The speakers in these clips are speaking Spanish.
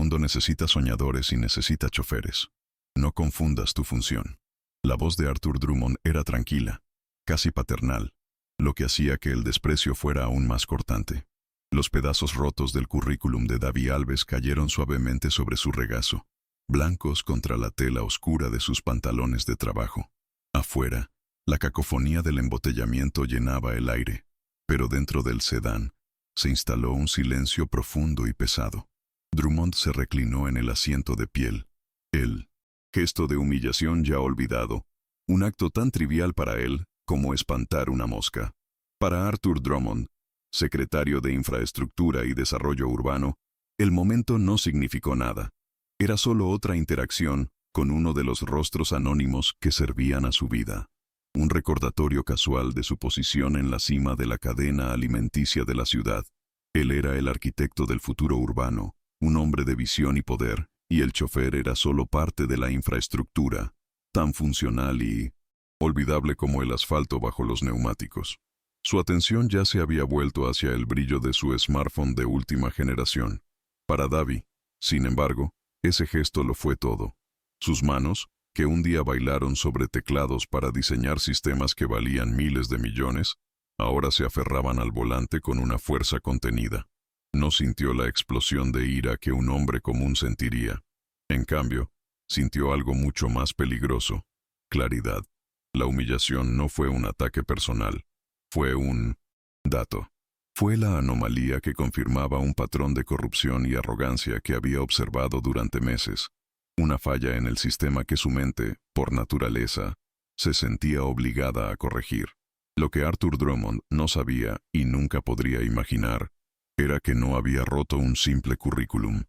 mundo necesita soñadores y necesita choferes. No confundas tu función. La voz de Arthur Drummond era tranquila, casi paternal, lo que hacía que el desprecio fuera aún más cortante. Los pedazos rotos del currículum de David Alves cayeron suavemente sobre su regazo, blancos contra la tela oscura de sus pantalones de trabajo. Afuera, la cacofonía del embotellamiento llenaba el aire, pero dentro del sedán se instaló un silencio profundo y pesado. Drummond se reclinó en el asiento de piel. El gesto de humillación ya olvidado, un acto tan trivial para él como espantar una mosca. Para Arthur Drummond, secretario de Infraestructura y Desarrollo Urbano, el momento no significó nada. Era solo otra interacción con uno de los rostros anónimos que servían a su vida. Un recordatorio casual de su posición en la cima de la cadena alimenticia de la ciudad. Él era el arquitecto del futuro urbano, un hombre de visión y poder, y el chofer era solo parte de la infraestructura, tan funcional y olvidable como el asfalto bajo los neumáticos. Su atención ya se había vuelto hacia el brillo de su smartphone de última generación. Para David, sin embargo, ese gesto lo fue todo. Sus manos, que un día bailaron sobre teclados para diseñar sistemas que valían miles de millones, ahora se aferraban al volante con una fuerza contenida. No sintió la explosión de ira que un hombre común sentiría. En cambio, sintió algo mucho más peligroso: claridad. La humillación no fue un ataque personal, fue un dato. Fue la anomalía que confirmaba un patrón de corrupción y arrogancia que había observado durante meses. Una falla en el sistema que su mente, por naturaleza, se sentía obligada a corregir. Lo que Arthur Drummond no sabía y nunca podría imaginar era que no había roto un simple currículum.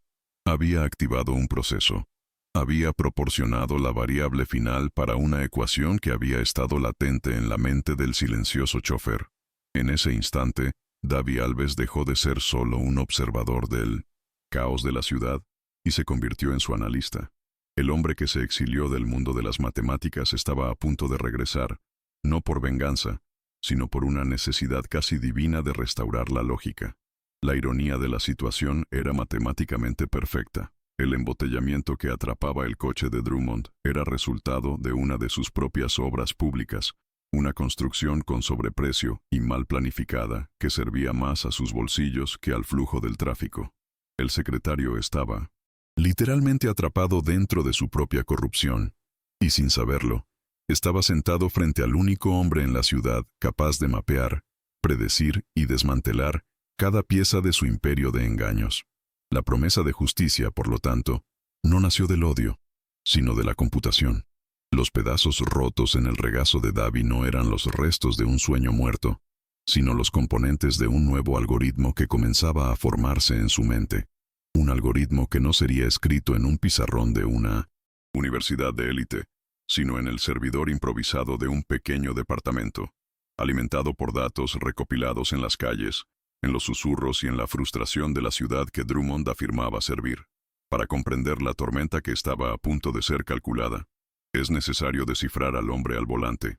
Había activado un proceso. Había proporcionado la variable final para una ecuación que había estado latente en la mente del silencioso chofer. En ese instante, David Alves dejó de ser solo un observador del caos de la ciudad y se convirtió en su analista. El hombre que se exilió del mundo de las matemáticas estaba a punto de regresar, no por venganza, sino por una necesidad casi divina de restaurar la lógica. La ironía de la situación era matemáticamente perfecta. El embotellamiento que atrapaba el coche de Drummond era resultado de una de sus propias obras públicas, una construcción con sobreprecio y mal planificada que servía más a sus bolsillos que al flujo del tráfico. El secretario estaba literalmente atrapado dentro de su propia corrupción, y sin saberlo, estaba sentado frente al único hombre en la ciudad capaz de mapear, predecir y desmantelar cada pieza de su imperio de engaños. La promesa de justicia, por lo tanto, no nació del odio, sino de la computación. Los pedazos rotos en el regazo de David no eran los restos de un sueño muerto, sino los componentes de un nuevo algoritmo que comenzaba a formarse en su mente. Un algoritmo que no sería escrito en un pizarrón de una universidad de élite, sino en el servidor improvisado de un pequeño departamento, alimentado por datos recopilados en las calles, en los susurros y en la frustración de la ciudad que Drummond afirmaba servir. Para comprender la tormenta que estaba a punto de ser calculada, es necesario descifrar al hombre al volante.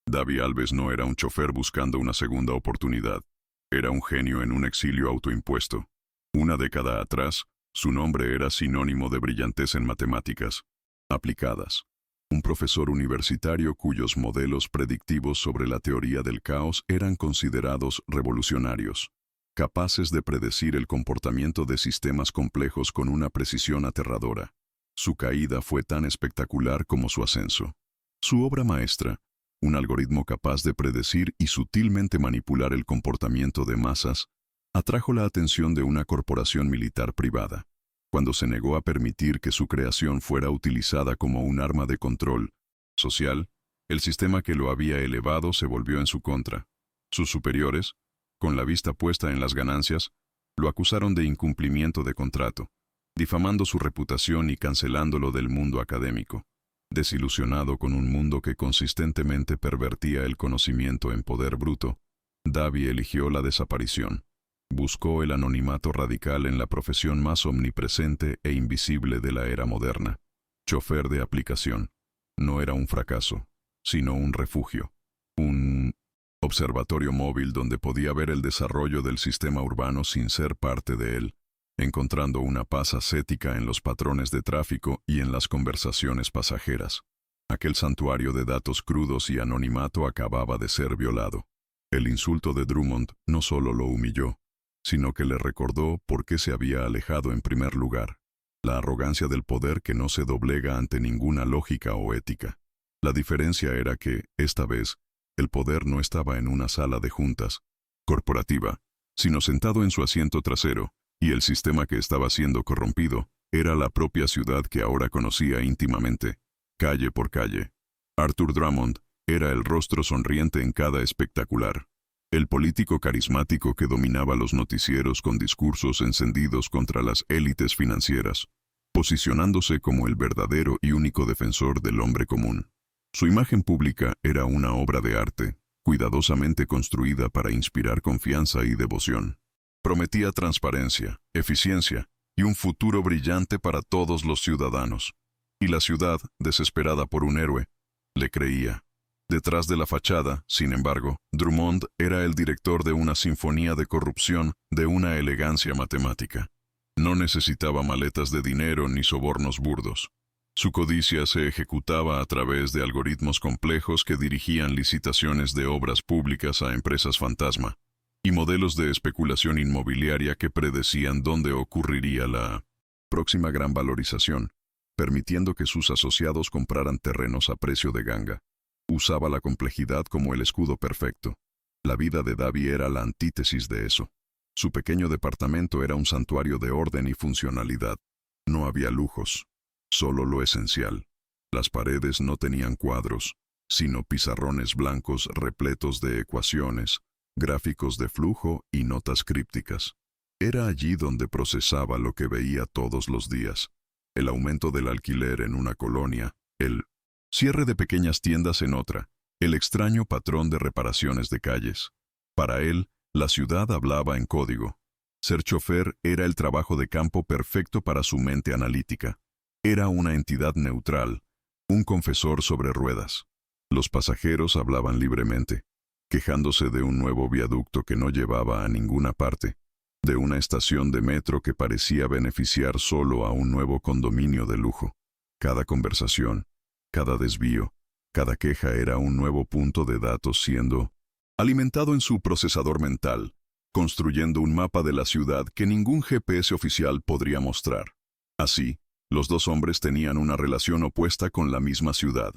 David Alves no era un chofer buscando una segunda oportunidad. Era un genio en un exilio autoimpuesto. Una década atrás, su nombre era sinónimo de brillantez en matemáticas aplicadas. Un profesor universitario cuyos modelos predictivos sobre la teoría del caos eran considerados revolucionarios, capaces de predecir el comportamiento de sistemas complejos con una precisión aterradora. Su caída fue tan espectacular como su ascenso. Su obra maestra, un algoritmo capaz de predecir y sutilmente manipular el comportamiento de masas, atrajo la atención de una corporación militar privada, cuando se negó a permitir que su creación fuera utilizada como un arma de control social. El sistema que lo había elevado se volvió en su contra. Sus superiores, con la vista puesta en las ganancias, lo acusaron de incumplimiento de contrato, difamando su reputación y cancelándolo del mundo académico. Desilusionado con un mundo que consistentemente pervertía el conocimiento en poder bruto, David eligió la desaparición. Buscó el anonimato radical en la profesión más omnipresente e invisible de la era moderna. Chofer de aplicación. No era un fracaso, sino un refugio. Un observatorio móvil donde podía ver el desarrollo del sistema urbano sin ser parte de él. encontrando una paz ascética en los patrones de tráfico y en las conversaciones pasajeras. Aquel santuario de datos crudos y anonimato acababa de ser violado. El insulto de Drummond no solo lo humilló, sino que le recordó por qué se había alejado en primer lugar. La arrogancia del poder que no se doblega ante ninguna lógica o ética. La diferencia era que, esta vez, el poder no estaba en una sala de juntas corporativa, sino sentado en su asiento trasero, y el sistema que estaba siendo corrompido era la propia ciudad que ahora conocía íntimamente, calle por calle. Arthur Drummond era el rostro sonriente en cada espectacular, el político carismático que dominaba los noticieros con discursos encendidos contra las élites financieras, posicionándose como el verdadero y único defensor del hombre común. Su imagen pública era una obra de arte, cuidadosamente construida para inspirar confianza y devoción. Prometía transparencia, eficiencia y un futuro brillante para todos los ciudadanos. Y la ciudad, desesperada por un héroe, le creía. Detrás de la fachada, sin embargo, Drummond era el director de una sinfonía de corrupción de una elegancia matemática. No necesitaba maletas de dinero ni sobornos burdos. Su codicia se ejecutaba a través de algoritmos complejos que dirigían licitaciones de obras públicas a empresas fantasma, y modelos de especulación inmobiliaria que predecían dónde ocurriría la próxima gran valorización, permitiendo que sus asociados compraran terrenos a precio de ganga. Usaba la complejidad como el escudo perfecto. La vida de Davy era la antítesis de eso. Su pequeño departamento era un santuario de orden y funcionalidad. No había lujos, solo lo esencial. Las paredes no tenían cuadros, sino pizarrones blancos repletos de ecuaciones, gráficos de flujo y notas crípticas. Era allí donde procesaba lo que veía todos los días: el aumento del alquiler en una colonia, el cierre de pequeñas tiendas en otra, el extraño patrón de reparaciones de calles. Para él, la ciudad hablaba en código. Ser chofer era el trabajo de campo perfecto para su mente analítica. Era una entidad neutral, un confesor sobre ruedas. Los pasajeros hablaban libremente, quejándose de un nuevo viaducto que no llevaba a ninguna parte, de una estación de metro que parecía beneficiar solo a un nuevo condominio de lujo. Cada conversación, cada desvío, cada queja era un nuevo punto de datos siendo alimentado en su procesador mental, construyendo un mapa de la ciudad que ningún GPS oficial podría mostrar. Así, los dos hombres tenían una relación opuesta con la misma ciudad.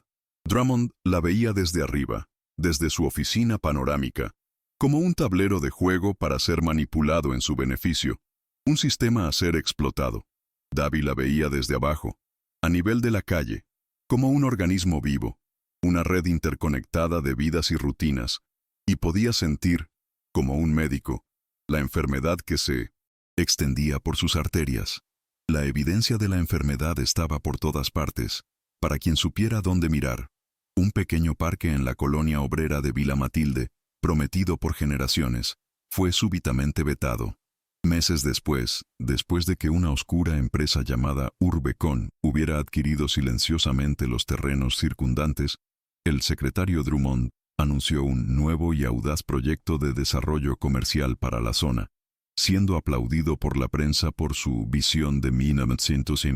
Drummond la veía desde arriba, desde su oficina panorámica, como un tablero de juego para ser manipulado en su beneficio, un sistema a ser explotado. Davy la veía desde abajo, a nivel de la calle, como un organismo vivo, una red interconectada de vidas y rutinas, y podía sentir, como un médico, la enfermedad que se extendía por sus arterias. La evidencia de la enfermedad estaba por todas partes, para quien supiera dónde mirar. Un pequeño parque en la colonia obrera de Villa Matilde, prometido por generaciones, fue súbitamente vetado. Meses después de que una oscura empresa llamada Urbecon hubiera adquirido silenciosamente los terrenos circundantes, el secretario Drummond anunció un nuevo y audaz proyecto de desarrollo comercial para la zona, siendo aplaudido por la prensa por su visión de 1900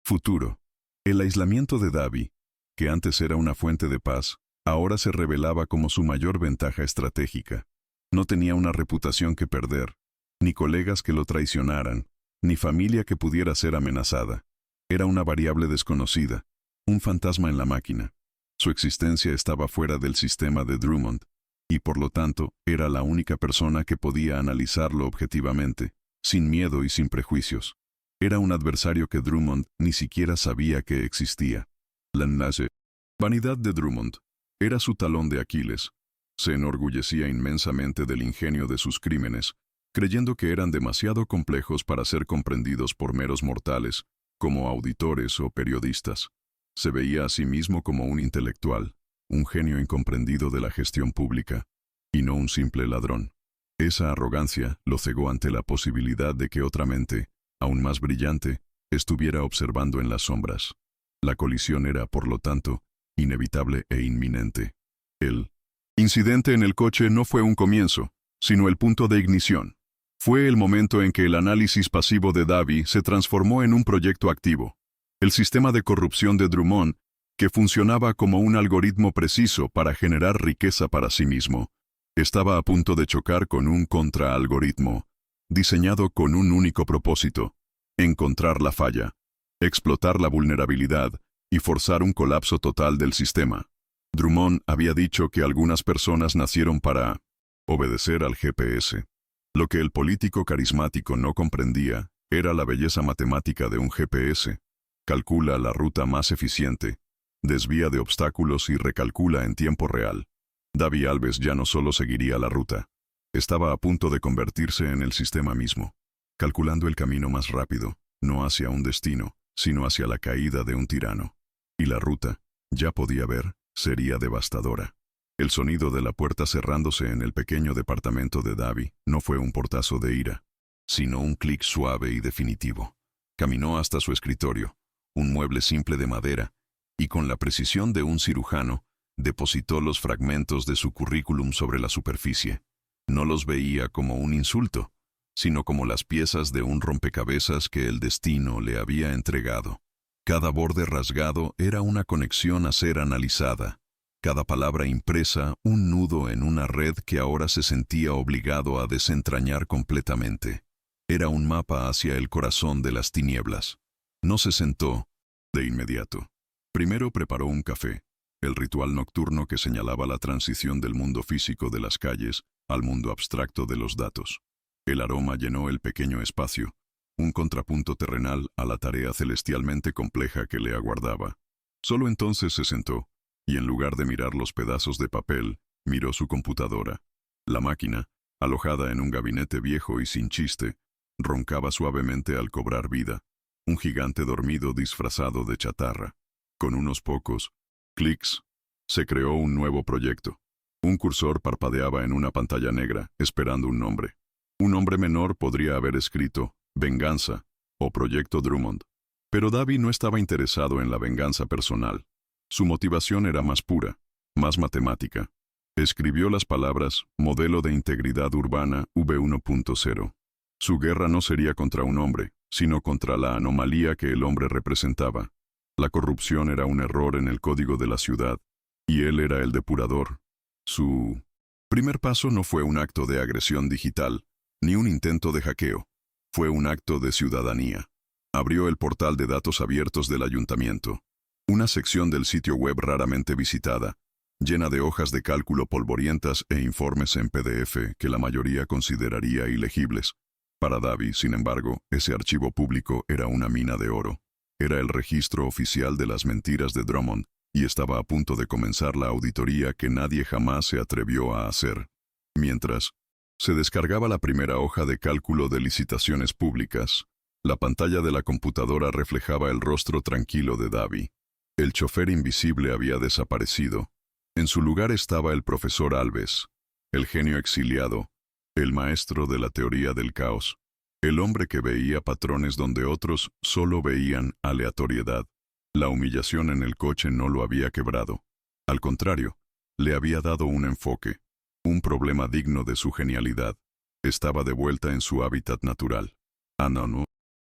futuro. El aislamiento de Davy, que antes era una fuente de paz, ahora se revelaba como su mayor ventaja estratégica. No tenía una reputación que perder, ni colegas que lo traicionaran, ni familia que pudiera ser amenazada. Era una variable desconocida, un fantasma en la máquina. Su existencia estaba fuera del sistema de Drummond, y por lo tanto era la única persona que podía analizarlo objetivamente, sin miedo y sin prejuicios. Era un adversario que Drummond ni siquiera sabía que existía. La vanidad de Drummond era su talón de Aquiles. Se enorgullecía inmensamente del ingenio de sus crímenes, creyendo que eran demasiado complejos para ser comprendidos por meros mortales, como auditores o periodistas. Se veía a sí mismo como un intelectual, un genio incomprendido de la gestión pública, y no un simple ladrón. Esa arrogancia lo cegó ante la posibilidad de que otra mente, aún más brillante, estuviera observando en las sombras. La colisión era, por lo tanto, inevitable e inminente. El incidente en el coche no fue un comienzo, sino el punto de ignición. Fue el momento en que el análisis pasivo de Davy se transformó en un proyecto activo. El sistema de corrupción de Drummond, que funcionaba como un algoritmo preciso para generar riqueza para sí mismo, estaba a punto de chocar con un contraalgoritmo, diseñado con un único propósito: encontrar la falla, explotar la vulnerabilidad y forzar un colapso total del sistema. Drummond había dicho que algunas personas nacieron para obedecer al GPS. Lo que el político carismático no comprendía era la belleza matemática de un GPS. Calcula la ruta más eficiente, desvía de obstáculos y recalcula en tiempo real. Davy Alves ya no solo seguiría la ruta, estaba a punto de convertirse en el sistema mismo, calculando el camino más rápido, no hacia un destino, sino hacia la caída de un tirano. Y la ruta, ya podía ver, sería devastadora. El sonido de la puerta cerrándose en el pequeño departamento de Davy no fue un portazo de ira, sino un clic suave y definitivo. Caminó hasta su escritorio, un mueble simple de madera, y con la precisión de un cirujano, depositó los fragmentos de su currículum sobre la superficie. No los veía como un insulto, sino como las piezas de un rompecabezas que el destino le había entregado. Cada borde rasgado era una conexión a ser analizada. Cada palabra impresa, un nudo en una red que ahora se sentía obligado a desentrañar completamente. Era un mapa hacia el corazón de las tinieblas. No se sentó de inmediato. Primero preparó un café, el ritual nocturno que señalaba la transición del mundo físico de las calles al mundo abstracto de los datos. El aroma llenó el pequeño espacio, un contrapunto terrenal a la tarea celestialmente compleja que le aguardaba. Solo entonces se sentó, y en lugar de mirar los pedazos de papel, miró su computadora. La máquina, alojada en un gabinete viejo y sin chiste, roncaba suavemente al cobrar vida, un gigante dormido disfrazado de chatarra. Con unos pocos clics, se creó un nuevo proyecto. Un cursor parpadeaba en una pantalla negra, esperando un nombre. Un hombre menor podría haber escrito Venganza o Proyecto Drummond. Pero Davy no estaba interesado en la venganza personal. Su motivación era más pura, más matemática. Escribió las palabras Modelo de Integridad Urbana V1.0. Su guerra no sería contra un hombre, sino contra la anomalía que el hombre representaba. La corrupción era un error en el código de la ciudad, y él era el depurador. Su primer paso no fue un acto de agresión digital, ni un intento de hackeo. Fue un acto de ciudadanía. Abrió el portal de datos abiertos del ayuntamiento. Una sección del sitio web raramente visitada, llena de hojas de cálculo polvorientas e informes en PDF que la mayoría consideraría ilegibles. Para Davy, sin embargo, ese archivo público era una mina de oro. Era el registro oficial de las mentiras de Drummond, y estaba a punto de comenzar la auditoría que nadie jamás se atrevió a hacer. Mientras se descargaba la primera hoja de cálculo de licitaciones públicas, la pantalla de la computadora reflejaba el rostro tranquilo de Davy. El chofer invisible había desaparecido. En su lugar estaba el profesor Alves, el genio exiliado, el maestro de la teoría del caos, el hombre que veía patrones donde otros solo veían aleatoriedad. La humillación en el coche no lo había quebrado. Al contrario, le había dado un enfoque, un problema digno de su genialidad. Estaba de vuelta en su hábitat natural. No.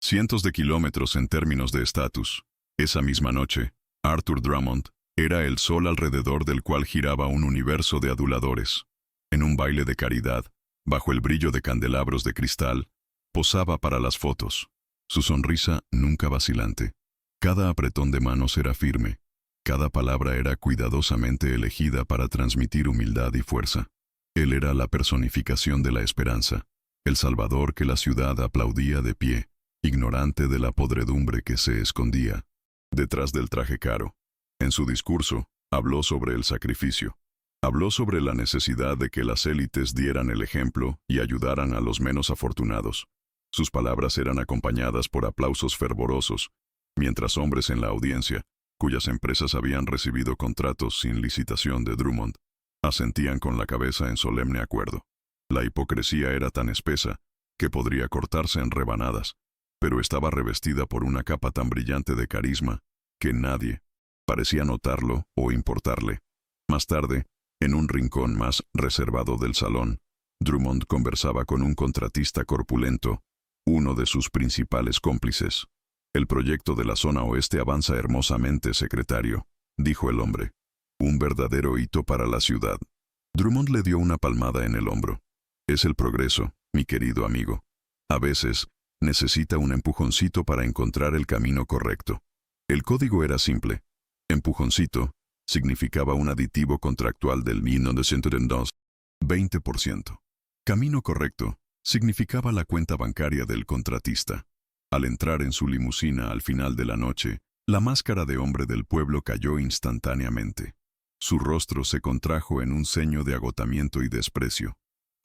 Cientos de kilómetros en términos de estatus. Esa misma noche, Arthur Drummond era el sol alrededor del cual giraba un universo de aduladores. En un baile de caridad, bajo el brillo de candelabros de cristal, posaba para las fotos. Su sonrisa nunca vacilante. Cada apretón de manos era firme. Cada palabra era cuidadosamente elegida para transmitir humildad y fuerza. Él era la personificación de la esperanza, el salvador que la ciudad aplaudía de pie, ignorante de la podredumbre que se escondía detrás del traje caro. En su discurso, habló sobre el sacrificio. Habló sobre la necesidad de que las élites dieran el ejemplo y ayudaran a los menos afortunados. Sus palabras eran acompañadas por aplausos fervorosos, mientras hombres en la audiencia, cuyas empresas habían recibido contratos sin licitación de Drummond, asentían con la cabeza en solemne acuerdo. La hipocresía era tan espesa que podría cortarse en rebanadas, pero estaba revestida por una capa tan brillante de carisma que nadie parecía notarlo o importarle. Más tarde, en un rincón más reservado del salón, Drummond conversaba con un contratista corpulento, uno de sus principales cómplices. «El proyecto de la zona oeste avanza hermosamente, secretario», dijo el hombre. «Un verdadero hito para la ciudad». Drummond le dio una palmada en el hombro. «Es el progreso, mi querido amigo. A veces, necesita un empujoncito para encontrar el camino correcto». El código era simple. Empujoncito significaba un aditivo contractual del 1902, 20%. Camino correcto significaba la cuenta bancaria del contratista. Al entrar en su limusina al final de la noche, la máscara de hombre del pueblo cayó instantáneamente. Su rostro se contrajo en un ceño de agotamiento y desprecio.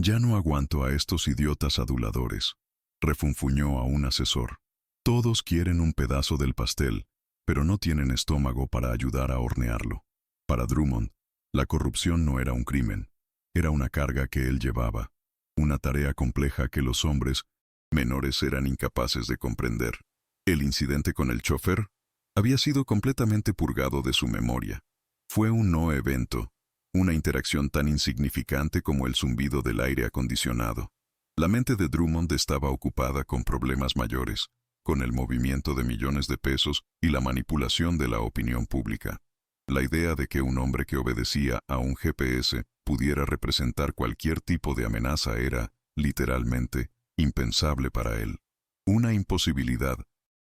«Ya no aguanto a estos idiotas aduladores», refunfuñó a un asesor. «Todos quieren un pedazo del pastel, pero no tienen estómago para ayudar a hornearlo». Para Drummond, la corrupción no era un crimen, era una carga que él llevaba, una tarea compleja que los hombres menores eran incapaces de comprender. El incidente con el chofer había sido completamente purgado de su memoria. Fue un no evento, una interacción tan insignificante como el zumbido del aire acondicionado. La mente de Drummond estaba ocupada con problemas mayores, con el movimiento de millones de pesos y la manipulación de la opinión pública. La idea de que un hombre que obedecía a un GPS pudiera representar cualquier tipo de amenaza era, literalmente, impensable para él. Una imposibilidad.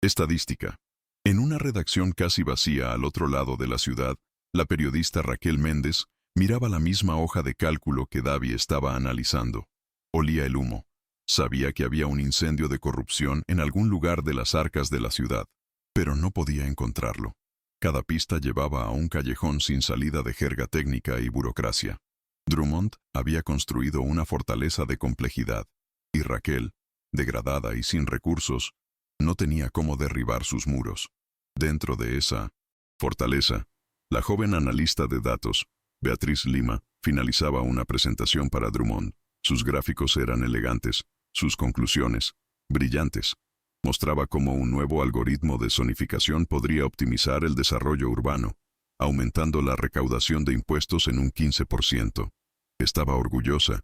Estadística. En una redacción casi vacía al otro lado de la ciudad, la periodista Raquel Méndez miraba la misma hoja de cálculo que Davy estaba analizando. Olía el humo. Sabía que había un incendio de corrupción en algún lugar de las arcas de la ciudad, pero no podía encontrarlo. Cada pista llevaba a un callejón sin salida de jerga técnica y burocracia. Drummond había construido una fortaleza de complejidad, y Raquel, degradada y sin recursos, no tenía cómo derribar sus muros. Dentro de esa fortaleza, la joven analista de datos, Beatriz Lima, finalizaba una presentación para Drummond. Sus gráficos eran elegantes, sus conclusiones, brillantes. Mostraba cómo un nuevo algoritmo de zonificación podría optimizar el desarrollo urbano, aumentando la recaudación de impuestos en un 15%. Estaba orgullosa,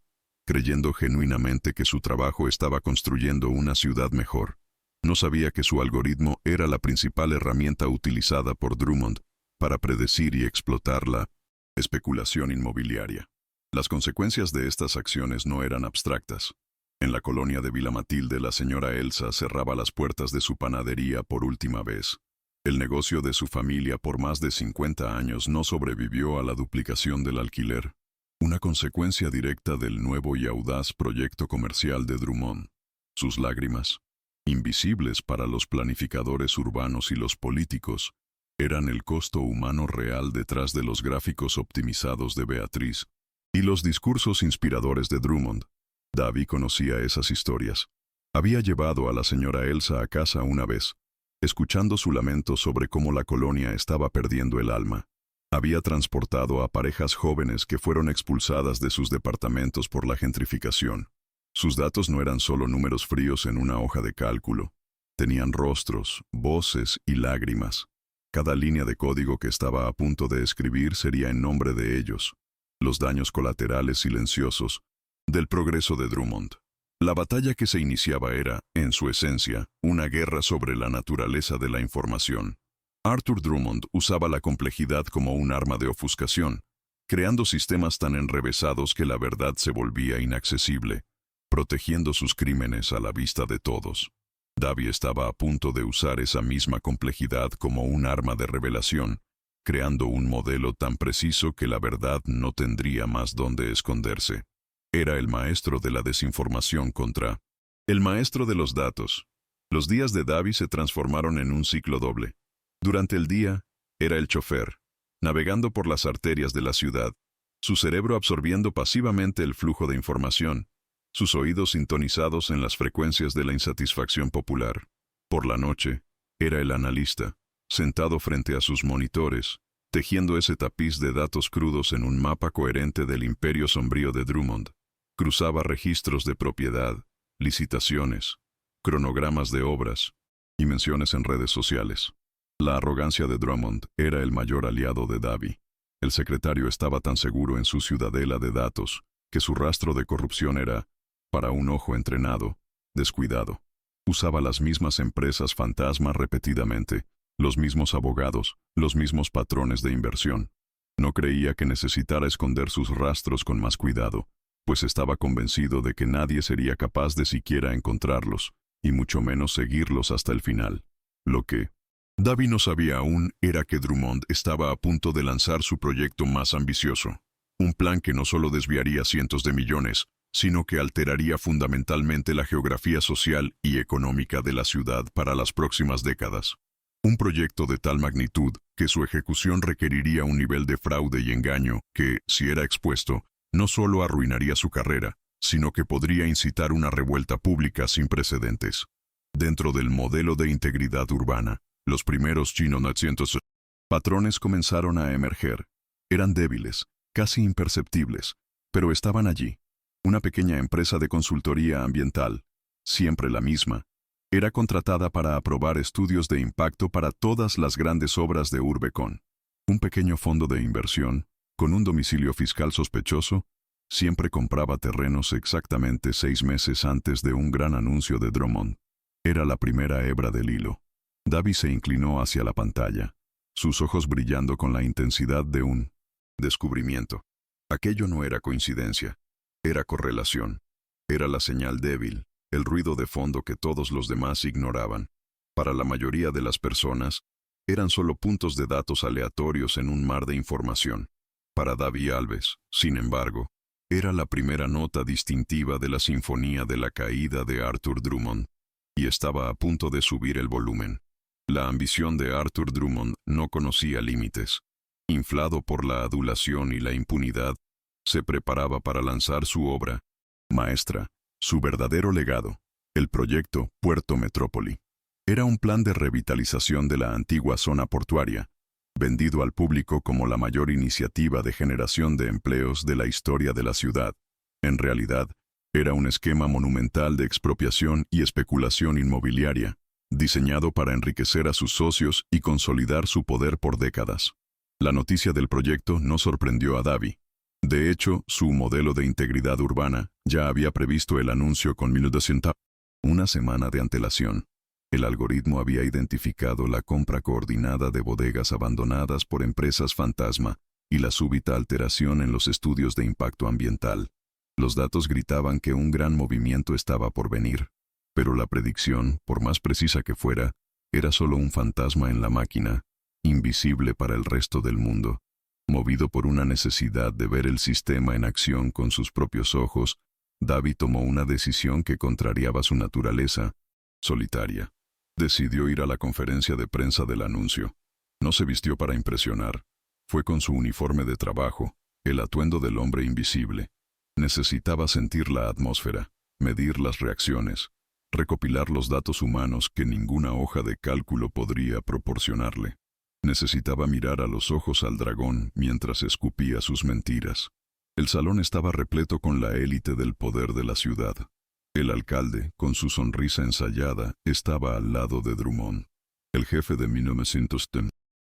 creyendo genuinamente que su trabajo estaba construyendo una ciudad mejor. No sabía que su algoritmo era la principal herramienta utilizada por Drummond para predecir y explotar la especulación inmobiliaria. Las consecuencias de estas acciones no eran abstractas. En la colonia de Vila Matilde, la señora Elsa cerraba las puertas de su panadería por última vez. El negocio de su familia por más de 50 años no sobrevivió a la duplicación del alquiler, una consecuencia directa del nuevo y audaz proyecto comercial de Drummond. Sus lágrimas, invisibles para los planificadores urbanos y los políticos, eran el costo humano real detrás de los gráficos optimizados de Beatriz y los discursos inspiradores de Drummond. Davy conocía esas historias. Había llevado a la señora Elsa a casa una vez, escuchando su lamento sobre cómo la colonia estaba perdiendo el alma. Había transportado a parejas jóvenes que fueron expulsadas de sus departamentos por la gentrificación. Sus datos no eran solo números fríos en una hoja de cálculo. Tenían rostros, voces y lágrimas. Cada línea de código que estaba a punto de escribir sería en nombre de ellos. Los daños colaterales silenciosos del progreso de Drummond. La batalla que se iniciaba era, en su esencia, una guerra sobre la naturaleza de la información. Arthur Drummond usaba la complejidad como un arma de ofuscación, creando sistemas tan enrevesados que la verdad se volvía inaccesible, protegiendo sus crímenes a la vista de todos. Davy estaba a punto de usar esa misma complejidad como un arma de revelación, creando un modelo tan preciso que la verdad no tendría más dónde esconderse. Era el maestro de la desinformación contra el maestro de los datos. Los días de Davy se transformaron en un ciclo doble. Durante el día, era el chofer, navegando por las arterias de la ciudad, su cerebro absorbiendo pasivamente el flujo de información, sus oídos sintonizados en las frecuencias de la insatisfacción popular. Por la noche, era el analista, sentado frente a sus monitores, tejiendo ese tapiz de datos crudos en un mapa coherente del imperio sombrío de Drummond. Cruzaba registros de propiedad, licitaciones, cronogramas de obras y menciones en redes sociales. La arrogancia de Drummond era el mayor aliado de Davy. El secretario estaba tan seguro en su ciudadela de datos que su rastro de corrupción era, para un ojo entrenado, descuidado. Usaba las mismas empresas fantasma repetidamente, los mismos abogados, los mismos patrones de inversión. No creía que necesitara esconder sus rastros con más cuidado, pues estaba convencido de que nadie sería capaz de siquiera encontrarlos, y mucho menos seguirlos hasta el final. Lo que Davy no sabía aún era que Drummond estaba a punto de lanzar su proyecto más ambicioso. Un plan que no solo desviaría cientos de millones, sino que alteraría fundamentalmente la geografía social y económica de la ciudad para las próximas décadas. Un proyecto de tal magnitud que su ejecución requeriría un nivel de fraude y engaño que, si era expuesto, no solo arruinaría su carrera, sino que podría incitar una revuelta pública sin precedentes. Dentro del modelo de integridad urbana, los primeros Chino 900 patrones comenzaron a emerger. Eran débiles, casi imperceptibles, pero estaban allí. Una pequeña empresa de consultoría ambiental, siempre la misma, era contratada para aprobar estudios de impacto para todas las grandes obras de Urbecon. Un pequeño fondo de inversión, con un domicilio fiscal sospechoso, siempre compraba terrenos exactamente 6 meses antes de un gran anuncio de Drummond. Era la primera hebra del hilo. Davy se inclinó hacia la pantalla, sus ojos brillando con la intensidad de un descubrimiento. Aquello no era coincidencia, era correlación. Era la señal débil, el ruido de fondo que todos los demás ignoraban. Para la mayoría de las personas, eran solo puntos de datos aleatorios en un mar de información. Para Davy Alves, sin embargo, era la primera nota distintiva de la sinfonía de la caída de Arthur Drummond, y estaba a punto de subir el volumen. La ambición de Arthur Drummond no conocía límites. Inflado por la adulación y la impunidad, se preparaba para lanzar su obra maestra, su verdadero legado, el proyecto Puerto Metrópoli. Era un plan de revitalización de la antigua zona portuaria, vendido al público como la mayor iniciativa de generación de empleos de la historia de la ciudad. En realidad, era un esquema monumental de expropiación y especulación inmobiliaria, diseñado para enriquecer a sus socios y consolidar su poder por décadas. La noticia del proyecto no sorprendió a Davy. De hecho, su modelo de integridad urbana ya había previsto el anuncio con 1200 una semana de antelación. El algoritmo había identificado la compra coordinada de bodegas abandonadas por empresas fantasma y la súbita alteración en los estudios de impacto ambiental. Los datos gritaban que un gran movimiento estaba por venir, pero la predicción, por más precisa que fuera, era solo un fantasma en la máquina, invisible para el resto del mundo. Movido por una necesidad de ver el sistema en acción con sus propios ojos, Davy tomó una decisión que contrariaba su naturaleza solitaria. Decidió ir a la conferencia de prensa del anuncio. No se vistió para impresionar. Fue con su uniforme de trabajo, el atuendo del hombre invisible. Necesitaba sentir la atmósfera, medir las reacciones, recopilar los datos humanos que ninguna hoja de cálculo podría proporcionarle. Necesitaba mirar a los ojos al dragón mientras escupía sus mentiras. El salón estaba repleto con la élite del poder de la ciudad. El alcalde, con su sonrisa ensayada, estaba al lado de Drummond. El jefe de 1910,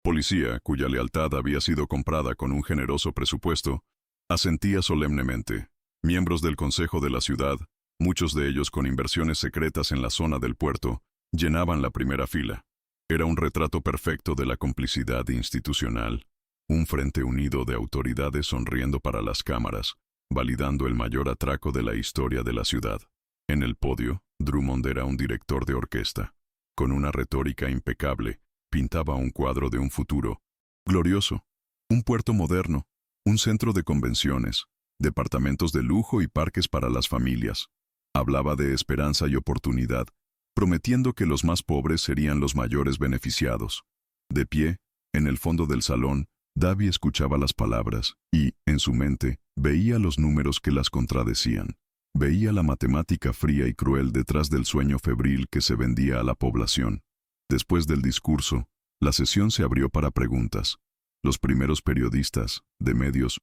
policía, cuya lealtad había sido comprada con un generoso presupuesto, asentía solemnemente. Miembros del consejo de la ciudad, muchos de ellos con inversiones secretas en la zona del puerto, llenaban la primera fila. Era un retrato perfecto de la complicidad institucional, un frente unido de autoridades sonriendo para las cámaras, validando el mayor atraco de la historia de la ciudad. En el podio, Drummond era un director de orquesta. Con una retórica impecable, pintaba un cuadro de un futuro glorioso, un puerto moderno, un centro de convenciones, departamentos de lujo y parques para las familias. Hablaba de esperanza y oportunidad, prometiendo que los más pobres serían los mayores beneficiados. De pie, en el fondo del salón, Davy escuchaba las palabras y, en su mente, veía los números que las contradecían. Veía la matemática fría y cruel detrás del sueño febril que se vendía a la población. Después del discurso, la sesión se abrió para preguntas. Los primeros periodistas, de medios,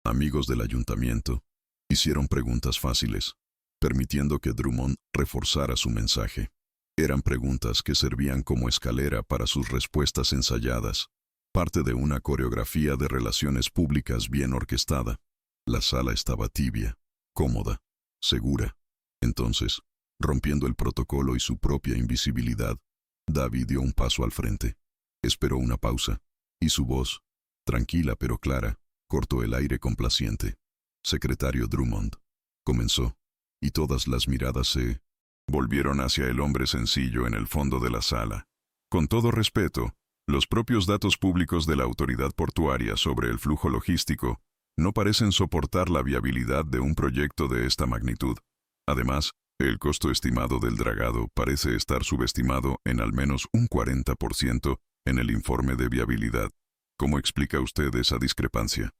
amigos del ayuntamiento, hicieron preguntas fáciles, permitiendo que Drummond reforzara su mensaje. Eran preguntas que servían como escalera para sus respuestas ensayadas, parte de una coreografía de relaciones públicas bien orquestada. La sala estaba tibia, cómoda, segura. Entonces, rompiendo el protocolo y su propia invisibilidad, Davi dio un paso al frente. Esperó una pausa, y su voz, tranquila pero clara, cortó el aire complaciente. Secretario Drummond. Comenzó, y todas las miradas se volvieron hacia el hombre sencillo en el fondo de la sala. Con todo respeto, los propios datos públicos de la autoridad portuaria sobre el flujo logístico no parecen soportar la viabilidad de un proyecto de esta magnitud. Además, el costo estimado del dragado parece estar subestimado en al menos un 40% en el informe de viabilidad. ¿Cómo explica usted esa discrepancia?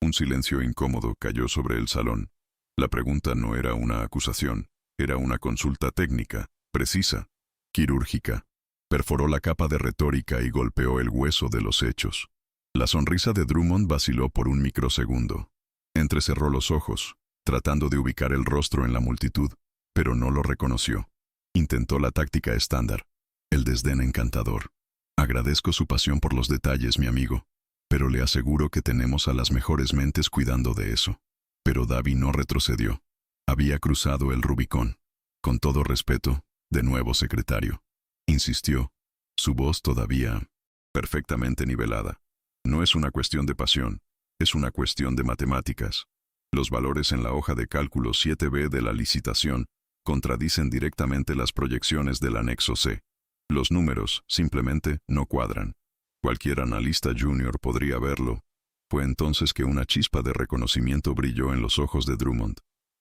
Un silencio incómodo cayó sobre el salón. La pregunta no era una acusación, era una consulta técnica, precisa, quirúrgica. Perforó la capa de retórica y golpeó el hueso de los hechos. La sonrisa de Drummond vaciló por un microsegundo. Entrecerró los ojos, tratando de ubicar el rostro en la multitud, pero no lo reconoció. Intentó la táctica estándar, el desdén encantador. Agradezco su pasión por los detalles, mi amigo, pero le aseguro que tenemos a las mejores mentes cuidando de eso. Pero Davi no retrocedió. Había cruzado el Rubicón. Con todo respeto, de nuevo, secretario. Insistió, su voz todavía perfectamente nivelada. No es una cuestión de pasión, es una cuestión de matemáticas. Los valores en la hoja de cálculo 7B de la licitación contradicen directamente las proyecciones del anexo C. Los números simplemente no cuadran. Cualquier analista junior podría verlo. Fue entonces que una chispa de reconocimiento brilló en los ojos de Drummond.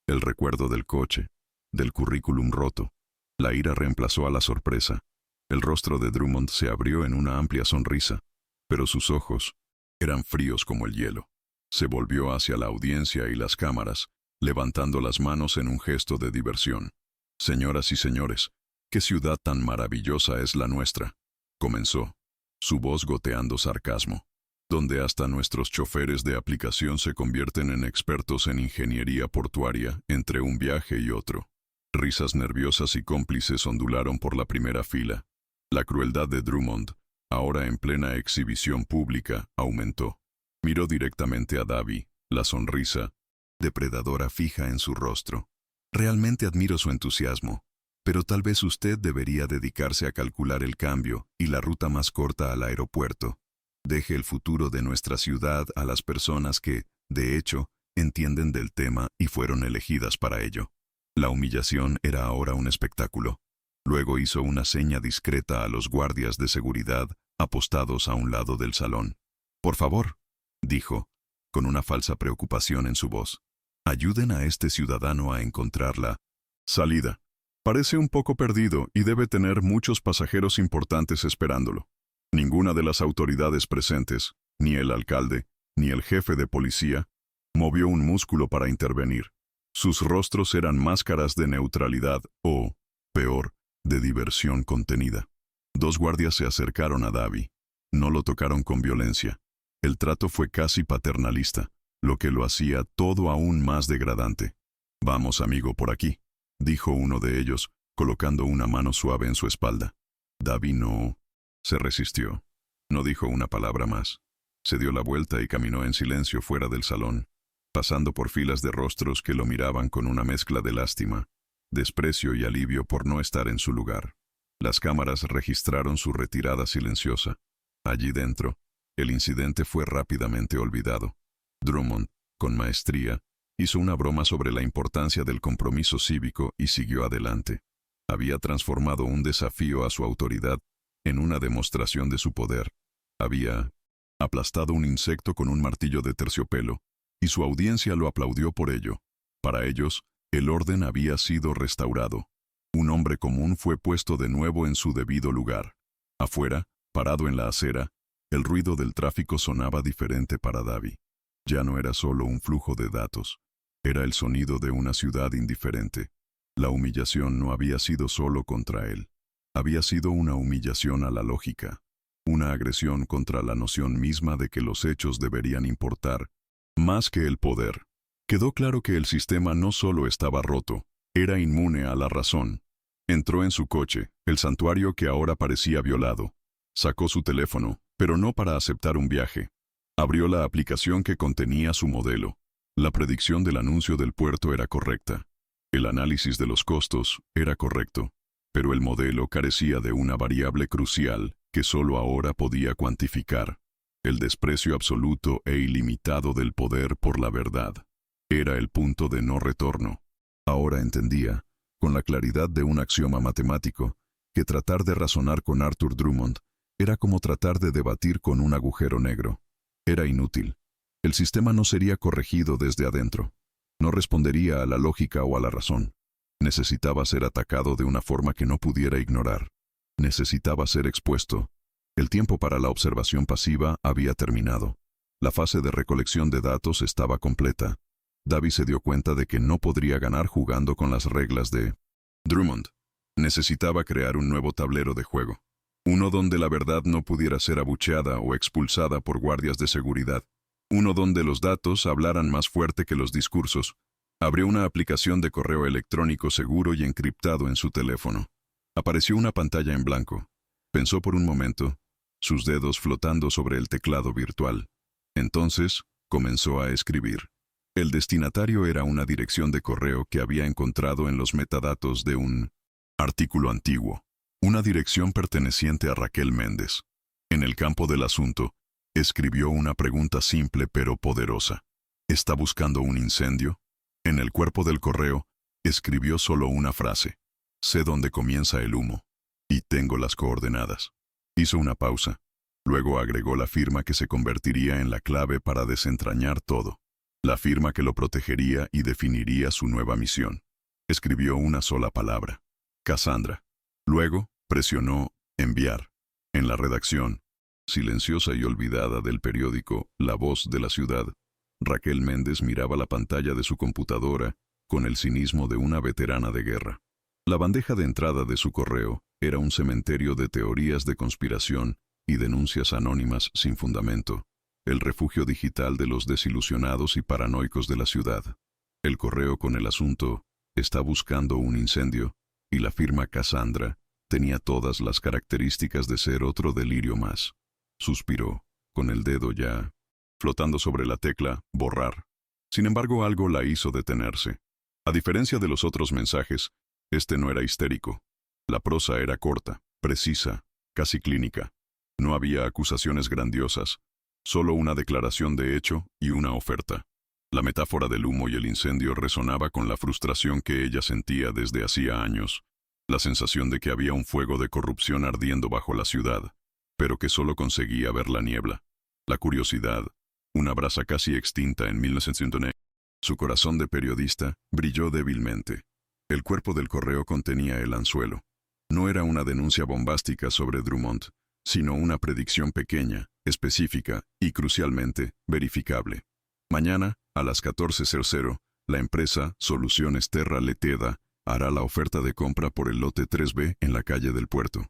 El recuerdo del coche, del currículum roto. La ira reemplazó a la sorpresa. El rostro de Drummond se abrió en una amplia sonrisa, pero sus ojos eran fríos como el hielo. Se volvió hacia la audiencia y las cámaras, levantando las manos en un gesto de diversión. Señoras y señores, qué ciudad tan maravillosa es la nuestra, comenzó, su voz goteando sarcasmo, donde hasta nuestros choferes de aplicación se convierten en expertos en ingeniería portuaria entre un viaje y otro. Risas nerviosas y cómplices ondularon por la primera fila. La crueldad de Drummond, ahora en plena exhibición pública, aumentó. Miró directamente a Davi, la sonrisa depredadora fija en su rostro. Realmente admiro su entusiasmo, pero tal vez usted debería dedicarse a calcular el cambio y la ruta más corta al aeropuerto. Deje el futuro de nuestra ciudad a las personas que, de hecho, entienden del tema y fueron elegidas para ello. La humillación era ahora un espectáculo. Luego hizo una seña discreta a los guardias de seguridad apostados a un lado del salón. Por favor, dijo, con una falsa preocupación en su voz, ayuden a este ciudadano a encontrar la salida. Parece un poco perdido y debe tener muchos pasajeros importantes esperándolo. Ninguna de las autoridades presentes, ni el alcalde, ni el jefe de policía, movió un músculo para intervenir. Sus rostros eran máscaras de neutralidad o, peor, de diversión contenida. Dos guardias se acercaron a Davi. No lo tocaron con violencia. El trato fue casi paternalista, lo que lo hacía todo aún más degradante. Vamos, amigo, por aquí, dijo uno de ellos, colocando una mano suave en su espalda. Davi no se resistió. No dijo una palabra más. Se dio la vuelta y caminó en silencio fuera del salón, pasando por filas de rostros que lo miraban con una mezcla de lástima, desprecio y alivio por no estar en su lugar. Las cámaras registraron su retirada silenciosa. Allí dentro, el incidente fue rápidamente olvidado. Drummond, con maestría, hizo una broma sobre la importancia del compromiso cívico y siguió adelante. Había transformado un desafío a su autoridad en una demostración de su poder. Había aplastado un insecto con un martillo de terciopelo, y su audiencia lo aplaudió por ello. Para ellos, el orden había sido restaurado. Un hombre común fue puesto de nuevo en su debido lugar. Afuera, parado en la acera, el ruido del tráfico sonaba diferente para Davi. Ya no era solo un flujo de datos. Era el sonido de una ciudad indiferente. La humillación no había sido solo contra él. Había sido una humillación a la lógica. Una agresión contra la noción misma de que los hechos deberían importar más que el poder. Quedó claro que el sistema no solo estaba roto, era inmune a la razón. Entró en su coche, el santuario que ahora parecía violado. Sacó su teléfono, pero no para aceptar un viaje. Abrió la aplicación que contenía su modelo. La predicción del anuncio del puerto era correcta. El análisis de los costos era correcto, pero el modelo carecía de una variable crucial que solo ahora podía cuantificar: el desprecio absoluto e ilimitado del poder por la verdad. Era el punto de no retorno. Ahora entendía, con la claridad de un axioma matemático, que tratar de razonar con Arthur Drummond era como tratar de debatir con un agujero negro. Era inútil. El sistema no sería corregido desde adentro. No respondería a la lógica o a la razón. Necesitaba ser atacado de una forma que no pudiera ignorar. Necesitaba ser expuesto. El tiempo para la observación pasiva había terminado. La fase de recolección de datos estaba completa. Davy se dio cuenta de que no podría ganar jugando con las reglas de Drummond. Necesitaba crear un nuevo tablero de juego. Uno donde la verdad no pudiera ser abucheada o expulsada por guardias de seguridad. Uno donde los datos hablaran más fuerte que los discursos. Abrió una aplicación de correo electrónico seguro y encriptado en su teléfono. Apareció una pantalla en blanco. Pensó por un momento, sus dedos flotando sobre el teclado virtual. Entonces, comenzó a escribir. El destinatario era una dirección de correo que había encontrado en los metadatos de un artículo antiguo. Una dirección perteneciente a Raquel Méndez. En el campo del asunto, escribió una pregunta simple pero poderosa. ¿Está buscando un incendio? En el cuerpo del correo, escribió solo una frase. Sé dónde comienza el humo. Y tengo las coordenadas. Hizo una pausa. Luego agregó la firma que se convertiría en la clave para desentrañar todo. La firma que lo protegería y definiría su nueva misión. Escribió una sola palabra. Cassandra. Luego, presionó enviar. En la redacción, silenciosa y olvidada del periódico La Voz de la Ciudad, Raquel Méndez miraba la pantalla de su computadora con el cinismo de una veterana de guerra. La bandeja de entrada de su correo era un cementerio de teorías de conspiración y denuncias anónimas sin fundamento, el refugio digital de los desilusionados y paranoicos de la ciudad. El correo con el asunto «Está buscando un incendio» y la firma Cassandra tenía todas las características de ser otro delirio más. Suspiró, con el dedo ya flotando sobre la tecla «borrar». Sin embargo, algo la hizo detenerse. A diferencia de los otros mensajes, este no era histérico. La prosa era corta, precisa, casi clínica. No había acusaciones grandiosas, solo una declaración de hecho y una oferta. La metáfora del humo y el incendio resonaba con la frustración que ella sentía desde hacía años, la sensación de que había un fuego de corrupción ardiendo bajo la ciudad, pero que solo conseguía ver la niebla. La curiosidad, una brasa casi extinta en 1909. Su corazón de periodista brilló débilmente. El cuerpo del correo contenía el anzuelo. No era una denuncia bombástica sobre Drummond, sino una predicción pequeña, específica y, crucialmente, verificable. Mañana, a las 14:00, la empresa Soluciones Terra Leteda hará la oferta de compra por el lote 3B en la calle del Puerto.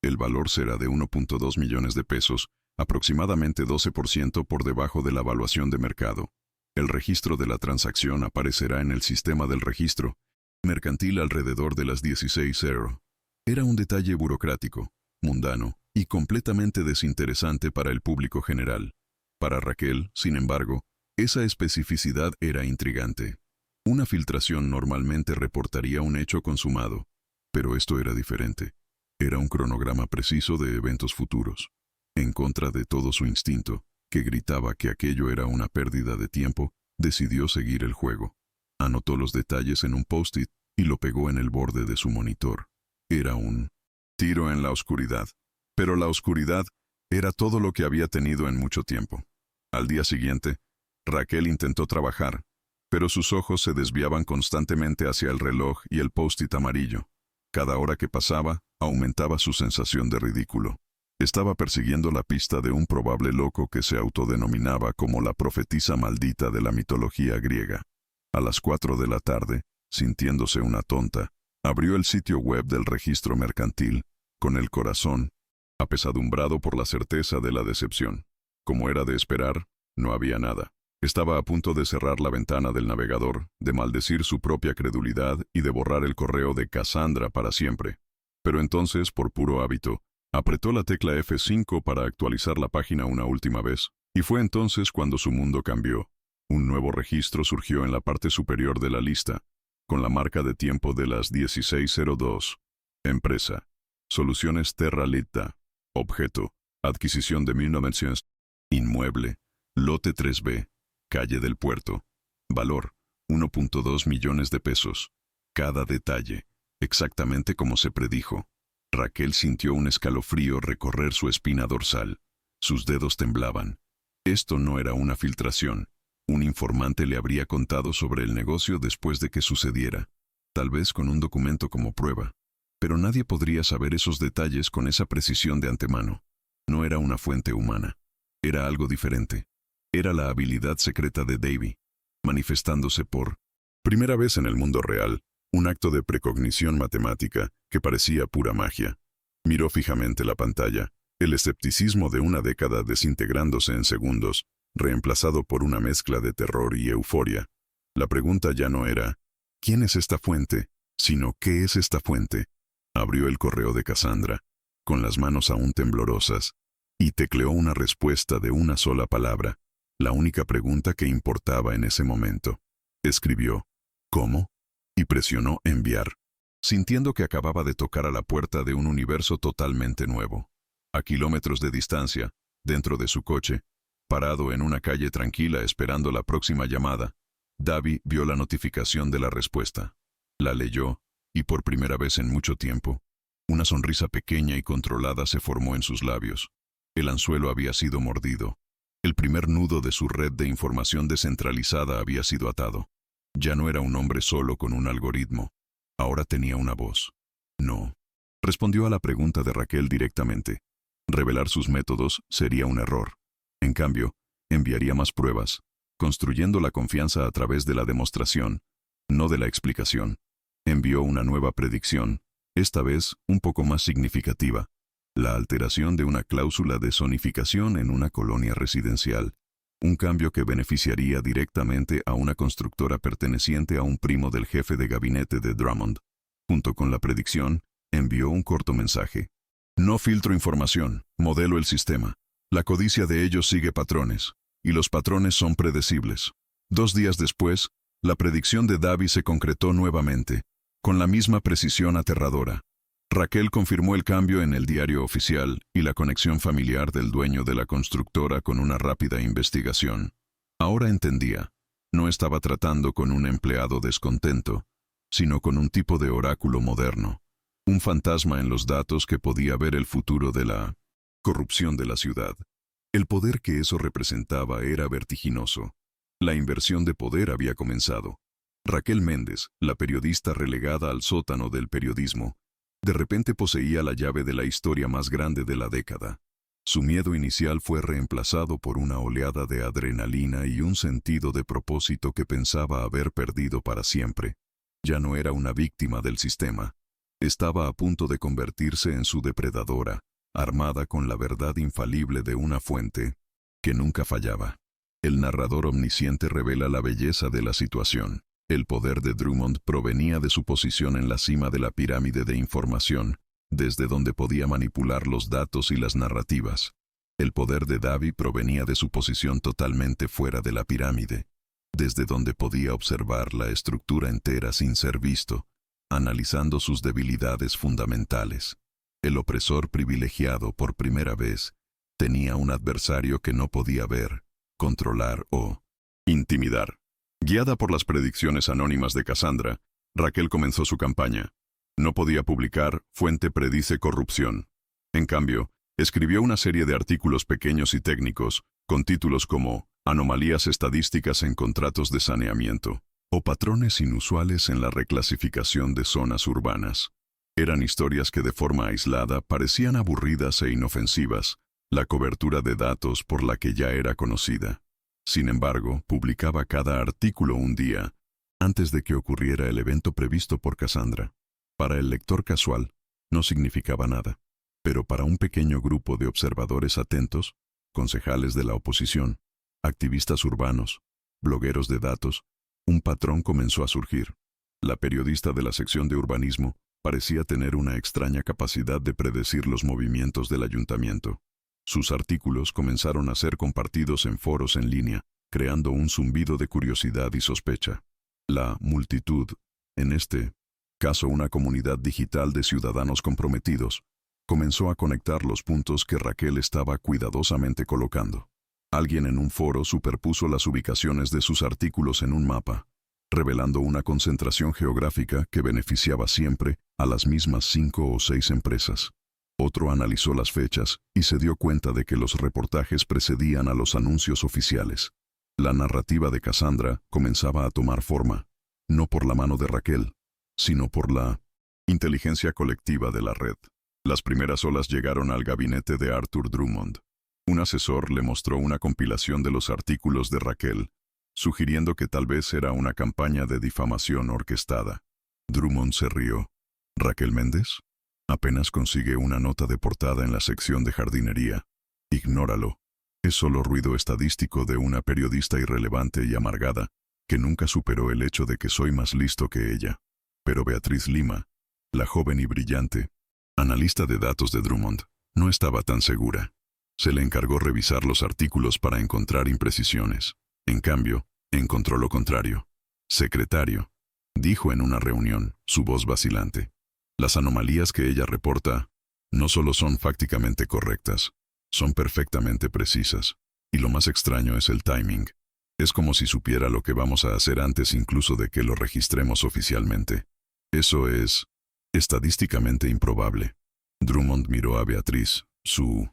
El valor será de 1.2 millones de pesos, aproximadamente 12% por debajo de la evaluación de mercado. El registro de la transacción aparecerá en el sistema del registro mercantil alrededor de las 16:00. Era un detalle burocrático, mundano y completamente desinteresante para el público general. Para Raquel, sin embargo, esa especificidad era intrigante. Una filtración normalmente reportaría un hecho consumado, pero esto era diferente. Era un cronograma preciso de eventos futuros. En contra de todo su instinto, que gritaba que aquello era una pérdida de tiempo, decidió seguir el juego. Anotó los detalles en un post-it y lo pegó en el borde de su monitor. Era un tiro en la oscuridad. Pero la oscuridad era todo lo que había tenido en mucho tiempo. Al día siguiente, Raquel intentó trabajar, pero sus ojos se desviaban constantemente hacia el reloj y el post-it amarillo. Cada hora que pasaba, aumentaba su sensación de ridículo. Estaba persiguiendo la pista de un probable loco que se autodenominaba como la profetisa maldita de la mitología griega. A las 4 de la tarde, sintiéndose una tonta, abrió el sitio web del registro mercantil, con el corazón apesadumbrado por la certeza de la decepción. Como era de esperar, no había nada. Estaba a punto de cerrar la ventana del navegador, de maldecir su propia credulidad y de borrar el correo de Cassandra para siempre. Pero entonces, por puro hábito, apretó la tecla F5 para actualizar la página una última vez, y fue entonces cuando su mundo cambió. Un nuevo registro surgió en la parte superior de la lista, con la marca de tiempo de las 16:02. Empresa. Soluciones Terra Lita. Objeto. Adquisición de 1900. Inmueble. Lote 3B. Calle del Puerto. Valor. 1.2 millones de pesos. Cada detalle. Exactamente como se predijo. Raquel sintió un escalofrío recorrer su espina dorsal. Sus dedos temblaban. Esto no era una filtración. Un informante le habría contado sobre el negocio después de que sucediera, tal vez con un documento como prueba. Pero nadie podría saber esos detalles con esa precisión de antemano. No era una fuente humana. Era algo diferente. Era la habilidad secreta de Davy, manifestándose por primera vez en el mundo real, un acto de precognición matemática que parecía pura magia. Miró fijamente la pantalla, el escepticismo de una década desintegrándose en segundos, reemplazado por una mezcla de terror y euforia. La pregunta ya no era, ¿quién es esta fuente?, sino ¿qué es esta fuente? Abrió el correo de Cassandra, con las manos aún temblorosas, y tecleó una respuesta de una sola palabra, la única pregunta que importaba en ese momento. Escribió, ¿cómo?, y presionó enviar, sintiendo que acababa de tocar a la puerta de un universo totalmente nuevo. A kilómetros de distancia, dentro de su coche, parado en una calle tranquila esperando la próxima llamada, Davy vio la notificación de la respuesta. La leyó, y por primera vez en mucho tiempo, una sonrisa pequeña y controlada se formó en sus labios. El anzuelo había sido mordido. El primer nudo de su red de información descentralizada había sido atado. Ya no era un hombre solo con un algoritmo. Ahora tenía una voz. No. Respondió a la pregunta de Raquel directamente. Revelar sus métodos sería un error. En cambio, enviaría más pruebas, construyendo la confianza a través de la demostración, no de la explicación. Envió una nueva predicción, esta vez un poco más significativa. La alteración de una cláusula de zonificación en una colonia residencial. Un cambio que beneficiaría directamente a una constructora perteneciente a un primo del jefe de gabinete de Drummond. Junto con la predicción, envió un corto mensaje. No filtro información, modelo el sistema. La codicia de ellos sigue patrones, y los patrones son predecibles. 2 días después, la predicción de Davy se concretó nuevamente, con la misma precisión aterradora. Raquel confirmó el cambio en el diario oficial y la conexión familiar del dueño de la constructora con una rápida investigación. Ahora entendía, no estaba tratando con un empleado descontento, sino con un tipo de oráculo moderno, un fantasma en los datos que podía ver el futuro de la corrupción de la ciudad. El poder que eso representaba era vertiginoso. La inversión de poder había comenzado. Raquel Méndez, la periodista relegada al sótano del periodismo, de repente poseía la llave de la historia más grande de la década. Su miedo inicial fue reemplazado por una oleada de adrenalina y un sentido de propósito que pensaba haber perdido para siempre. Ya no era una víctima del sistema. Estaba a punto de convertirse en su depredadora, armada con la verdad infalible de una fuente que nunca fallaba. El narrador omnisciente revela la belleza de la situación. El poder de Drummond provenía de su posición en la cima de la pirámide de información, desde donde podía manipular los datos y las narrativas. El poder de Davy provenía de su posición totalmente fuera de la pirámide, desde donde podía observar la estructura entera sin ser visto, analizando sus debilidades fundamentales. El opresor privilegiado por primera vez tenía un adversario que no podía ver, controlar o intimidar. Guiada por las predicciones anónimas de Cassandra, Raquel comenzó su campaña. No podía publicar, fuente predice corrupción. En cambio, escribió una serie de artículos pequeños y técnicos, con títulos como Anomalías estadísticas en contratos de saneamiento, o patrones inusuales en la reclasificación de zonas urbanas. Eran historias que de forma aislada parecían aburridas e inofensivas, la cobertura de datos por la que ya era conocida. Sin embargo, publicaba cada artículo un día, antes de que ocurriera el evento previsto por Cassandra. Para el lector casual, no significaba nada, pero para un pequeño grupo de observadores atentos, concejales de la oposición, activistas urbanos, blogueros de datos, un patrón comenzó a surgir. La periodista de la sección de urbanismo parecía tener una extraña capacidad de predecir los movimientos del ayuntamiento. Sus artículos comenzaron a ser compartidos en foros en línea, creando un zumbido de curiosidad y sospecha. La multitud, en este caso una comunidad digital de ciudadanos comprometidos, comenzó a conectar los puntos que Raquel estaba cuidadosamente colocando. Alguien en un foro superpuso las ubicaciones de sus artículos en un mapa, revelando una concentración geográfica que beneficiaba siempre a las mismas 5 o 6 empresas. Otro analizó las fechas y se dio cuenta de que los reportajes precedían a los anuncios oficiales. La narrativa de Cassandra comenzaba a tomar forma, no por la mano de Raquel, sino por la inteligencia colectiva de la red. Las primeras olas llegaron al gabinete de Arthur Drummond. Un asesor le mostró una compilación de los artículos de Raquel, sugiriendo que tal vez era una campaña de difamación orquestada. Drummond se rió. ¿Raquel Méndez? Apenas consigue una nota de portada en la sección de jardinería. Ignóralo. Es solo ruido estadístico de una periodista irrelevante y amargada, que nunca superó el hecho de que soy más listo que ella. Pero Beatriz Lima, la joven y brillante analista de datos de Drummond, no estaba tan segura. Se le encargó revisar los artículos para encontrar imprecisiones. En cambio, encontró lo contrario. Secretario, dijo en una reunión, su voz vacilante. Las anomalías que ella reporta no solo son fácticamente correctas, son perfectamente precisas. Y lo más extraño es el timing. Es como si supiera lo que vamos a hacer antes incluso de que lo registremos oficialmente. Eso es estadísticamente improbable. Drummond miró a Beatriz, su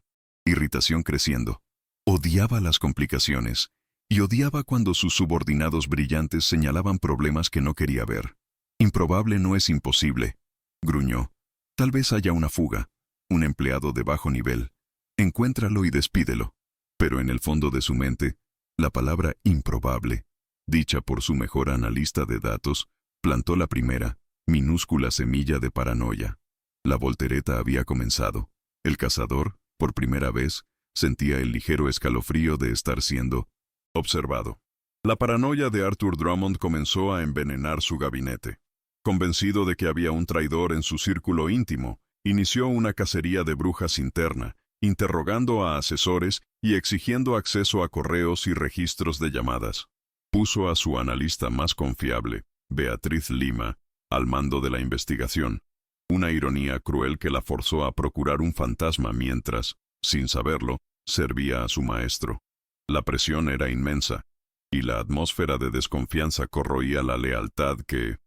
irritación creciendo. Odiaba las complicaciones y odiaba cuando sus subordinados brillantes señalaban problemas que no quería ver. Improbable no es imposible, gruñó. Tal vez haya una fuga, un empleado de bajo nivel. Encuéntralo y despídelo. Pero en el fondo de su mente, la palabra improbable, dicha por su mejor analista de datos, plantó la primera, minúscula semilla de paranoia. La voltereta había comenzado. El cazador, por primera vez, sentía el ligero escalofrío de estar siendo observado. La paranoia de Arthur Drummond comenzó a envenenar su gabinete. Convencido de que había un traidor en su círculo íntimo, inició una cacería de brujas interna, interrogando a asesores y exigiendo acceso a correos y registros de llamadas. Puso a su analista más confiable, Beatriz Lima, al mando de la investigación. Una ironía cruel que la forzó a procurar un fantasma mientras, sin saberlo, servía a su maestro. La presión era inmensa, y la atmósfera de desconfianza corroía la lealtad que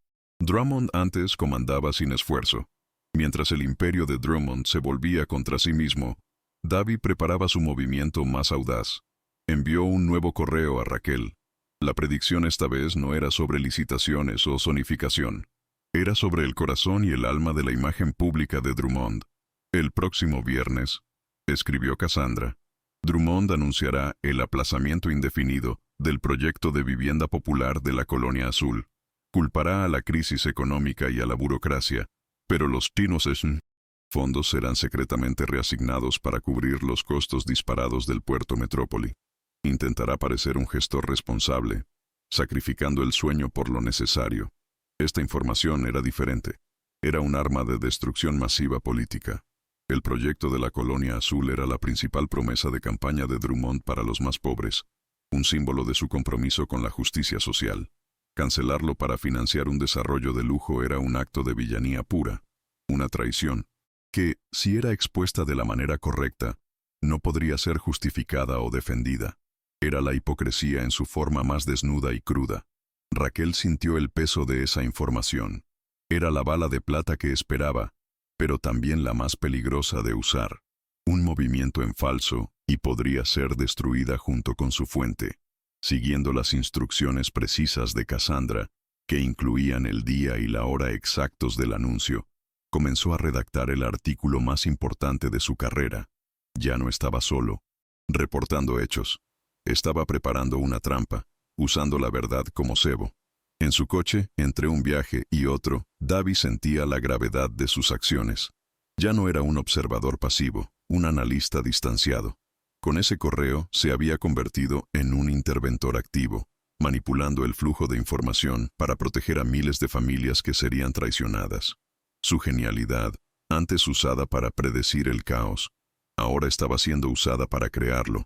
Drummond antes comandaba sin esfuerzo. Mientras el imperio de Drummond se volvía contra sí mismo, Davy preparaba su movimiento más audaz. Envió un nuevo correo a Raquel. La predicción esta vez no era sobre licitaciones o zonificación. Era sobre el corazón y el alma de la imagen pública de Drummond. El próximo viernes, escribió Cassandra, Drummond anunciará el aplazamiento indefinido del proyecto de vivienda popular de la Colonia Azul. Culpará a la crisis económica y a la burocracia, pero los fondos serán secretamente reasignados para cubrir los costos disparados del puerto metrópoli. Intentará parecer un gestor responsable, sacrificando el sueño por lo necesario. Esta información era diferente. Era un arma de destrucción masiva política. El proyecto de la Colonia Azul era la principal promesa de campaña de Drummond para los más pobres, un símbolo de su compromiso con la justicia social. Cancelarlo para financiar un desarrollo de lujo era un acto de villanía pura, una traición, que, si era expuesta de la manera correcta, no podría ser justificada o defendida. Era la hipocresía en su forma más desnuda y cruda. Raquel sintió el peso de esa información. Era la bala de plata que esperaba, pero también la más peligrosa de usar. Un movimiento en falso y podría ser destruida junto con su fuente. Siguiendo las instrucciones precisas de Cassandra, que incluían el día y la hora exactos del anuncio, comenzó a redactar el artículo más importante de su carrera. Ya no estaba solo, reportando hechos. Estaba preparando una trampa, usando la verdad como cebo. En su coche, entre un viaje y otro, Davy sentía la gravedad de sus acciones. Ya no era un observador pasivo, un analista distanciado. Con ese correo se había convertido en un interventor activo, manipulando el flujo de información para proteger a miles de familias que serían traicionadas. Su genialidad, antes usada para predecir el caos, ahora estaba siendo usada para crearlo.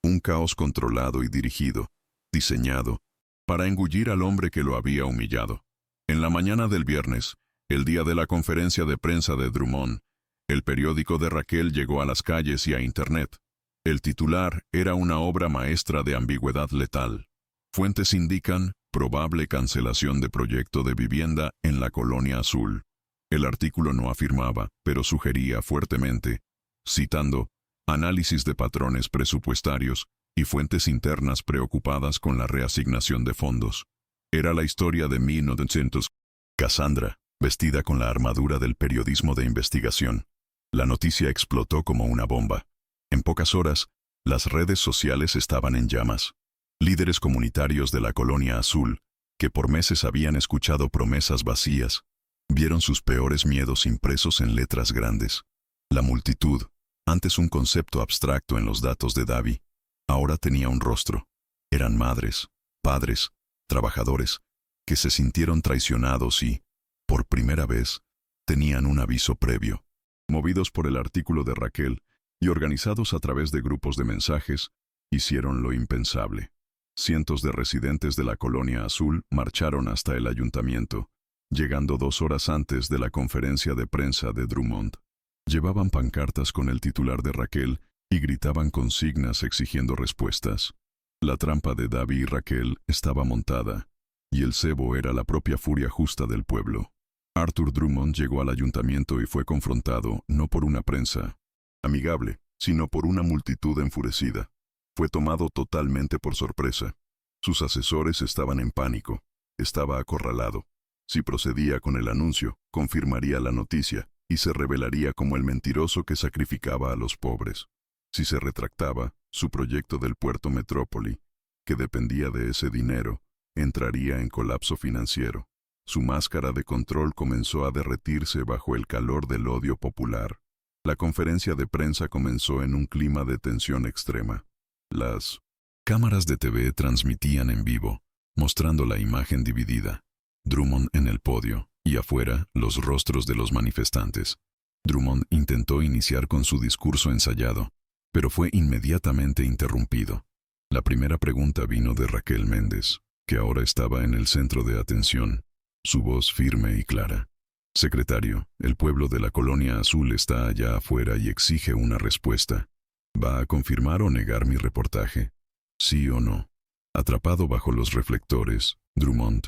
Un caos controlado y dirigido, diseñado para engullir al hombre que lo había humillado. En la mañana del viernes, el día de la conferencia de prensa de Drummond, el periódico de Raquel llegó a las calles y a Internet. El titular era una obra maestra de ambigüedad letal. Fuentes indican probable cancelación de proyecto de vivienda en la Colonia Azul. El artículo no afirmaba, pero sugería fuertemente, citando, análisis de patrones presupuestarios y fuentes internas preocupadas con la reasignación de fondos. Era la historia de 1900. Cassandra, vestida con la armadura del periodismo de investigación. La noticia explotó como una bomba. En pocas horas, las redes sociales estaban en llamas. Líderes comunitarios de la Colonia Azul, que por meses habían escuchado promesas vacías, vieron sus peores miedos impresos en letras grandes. La multitud, antes un concepto abstracto en los datos de Davi, ahora tenía un rostro. Eran madres, padres, trabajadores, que se sintieron traicionados y, por primera vez, tenían un aviso previo. Movidos por el artículo de Raquel y organizados a través de grupos de mensajes, hicieron lo impensable. Cientos de residentes de la Colonia Azul marcharon hasta el ayuntamiento, llegando 2 horas antes de la conferencia de prensa de Drummond. Llevaban pancartas con el titular de Raquel y gritaban consignas exigiendo respuestas. La trampa de Davi y Raquel estaba montada, y el cebo era la propia furia justa del pueblo. Arthur Drummond llegó al ayuntamiento y fue confrontado no por una prensa amigable, sino por una multitud enfurecida. Fue tomado totalmente por sorpresa. Sus asesores estaban en pánico. Estaba acorralado. Si procedía con el anuncio, confirmaría la noticia y se revelaría como el mentiroso que sacrificaba a los pobres. Si se retractaba, su proyecto del puerto Metrópoli, que dependía de ese dinero, entraría en colapso financiero. Su máscara de control comenzó a derretirse bajo el calor del odio popular. La conferencia de prensa comenzó en un clima de tensión extrema. Las cámaras de TV transmitían en vivo, mostrando la imagen dividida. Drummond en el podio, y afuera, los rostros de los manifestantes. Drummond intentó iniciar con su discurso ensayado, pero fue inmediatamente interrumpido. La primera pregunta vino de Raquel Méndez, que ahora estaba en el centro de atención, su voz firme y clara. Secretario, el pueblo de la Colonia Azul está allá afuera y exige una respuesta. ¿Va a confirmar o negar mi reportaje? ¿Sí o no? Atrapado bajo los reflectores, Drummond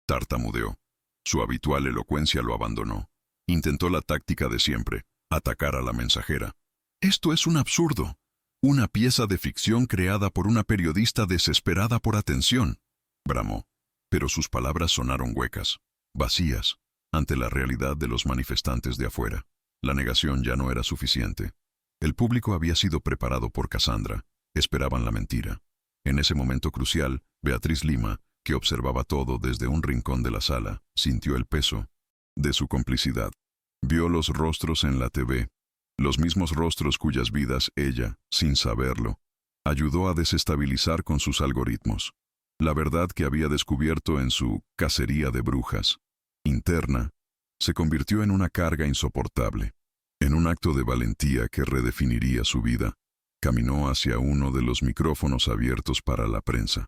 tartamudeó. Su habitual elocuencia lo abandonó. Intentó la táctica de siempre, atacar a la mensajera. Esto es un absurdo. Una pieza de ficción creada por una periodista desesperada por atención, bramó. Pero sus palabras sonaron huecas, vacías, ante la realidad de los manifestantes de afuera. La negación ya no era suficiente. El público había sido preparado por Cassandra. Esperaban la mentira. En ese momento crucial, Beatriz Lima, que observaba todo desde un rincón de la sala, sintió el peso de su complicidad. Vio los rostros en la TV, los mismos rostros cuyas vidas ella, sin saberlo, ayudó a desestabilizar con sus algoritmos. La verdad que había descubierto en su cacería de brujas interna se convirtió en una carga insoportable. En un acto de valentía que redefiniría su vida, caminó hacia uno de los micrófonos abiertos para la prensa.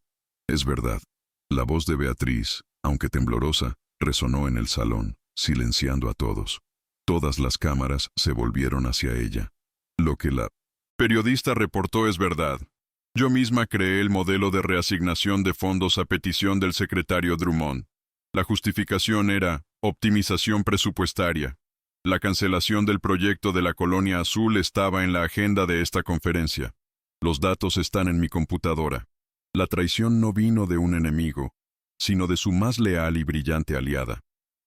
Es verdad. La voz de Beatriz, aunque temblorosa, resonó en el salón, silenciando a todos. Todas las cámaras se volvieron hacia ella. Lo que la periodista reportó es verdad. Yo misma creé el modelo de reasignación de fondos a petición del secretario Drummond. La justificación era optimización presupuestaria. La cancelación del proyecto de la Colonia Azul estaba en la agenda de esta conferencia. Los datos están en mi computadora. La traición no vino de un enemigo, sino de su más leal y brillante aliada.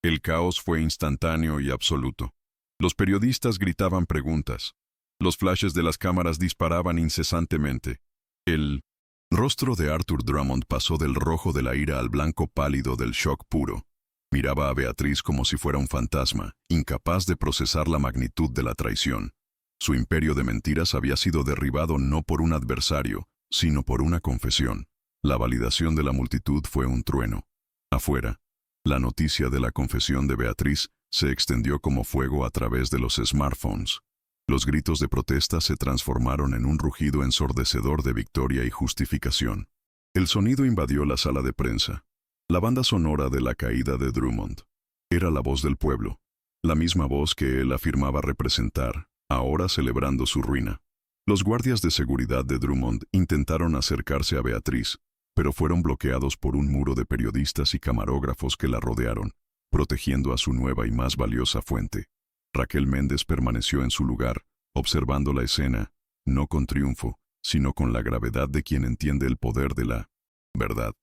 El caos fue instantáneo y absoluto. Los periodistas gritaban preguntas. Los flashes de las cámaras disparaban incesantemente. El rostro de Arthur Drummond pasó del rojo de la ira al blanco pálido del shock puro. Miraba a Beatriz como si fuera un fantasma, incapaz de procesar la magnitud de la traición. Su imperio de mentiras había sido derribado no por un adversario, sino por una confesión. La validación de la multitud fue un trueno. Afuera, la noticia de la confesión de Beatriz se extendió como fuego a través de los smartphones. Los gritos de protesta se transformaron en un rugido ensordecedor de victoria y justificación. El sonido invadió la sala de prensa. La banda sonora de la caída de Drummond. Era la voz del pueblo, la misma voz que él afirmaba representar, ahora celebrando su ruina. Los guardias de seguridad de Drummond intentaron acercarse a Beatriz, pero fueron bloqueados por un muro de periodistas y camarógrafos que la rodearon, protegiendo a su nueva y más valiosa fuente. Raquel Méndez permaneció en su lugar, observando la escena, no con triunfo, sino con la gravedad de quien entiende el poder de la verdad.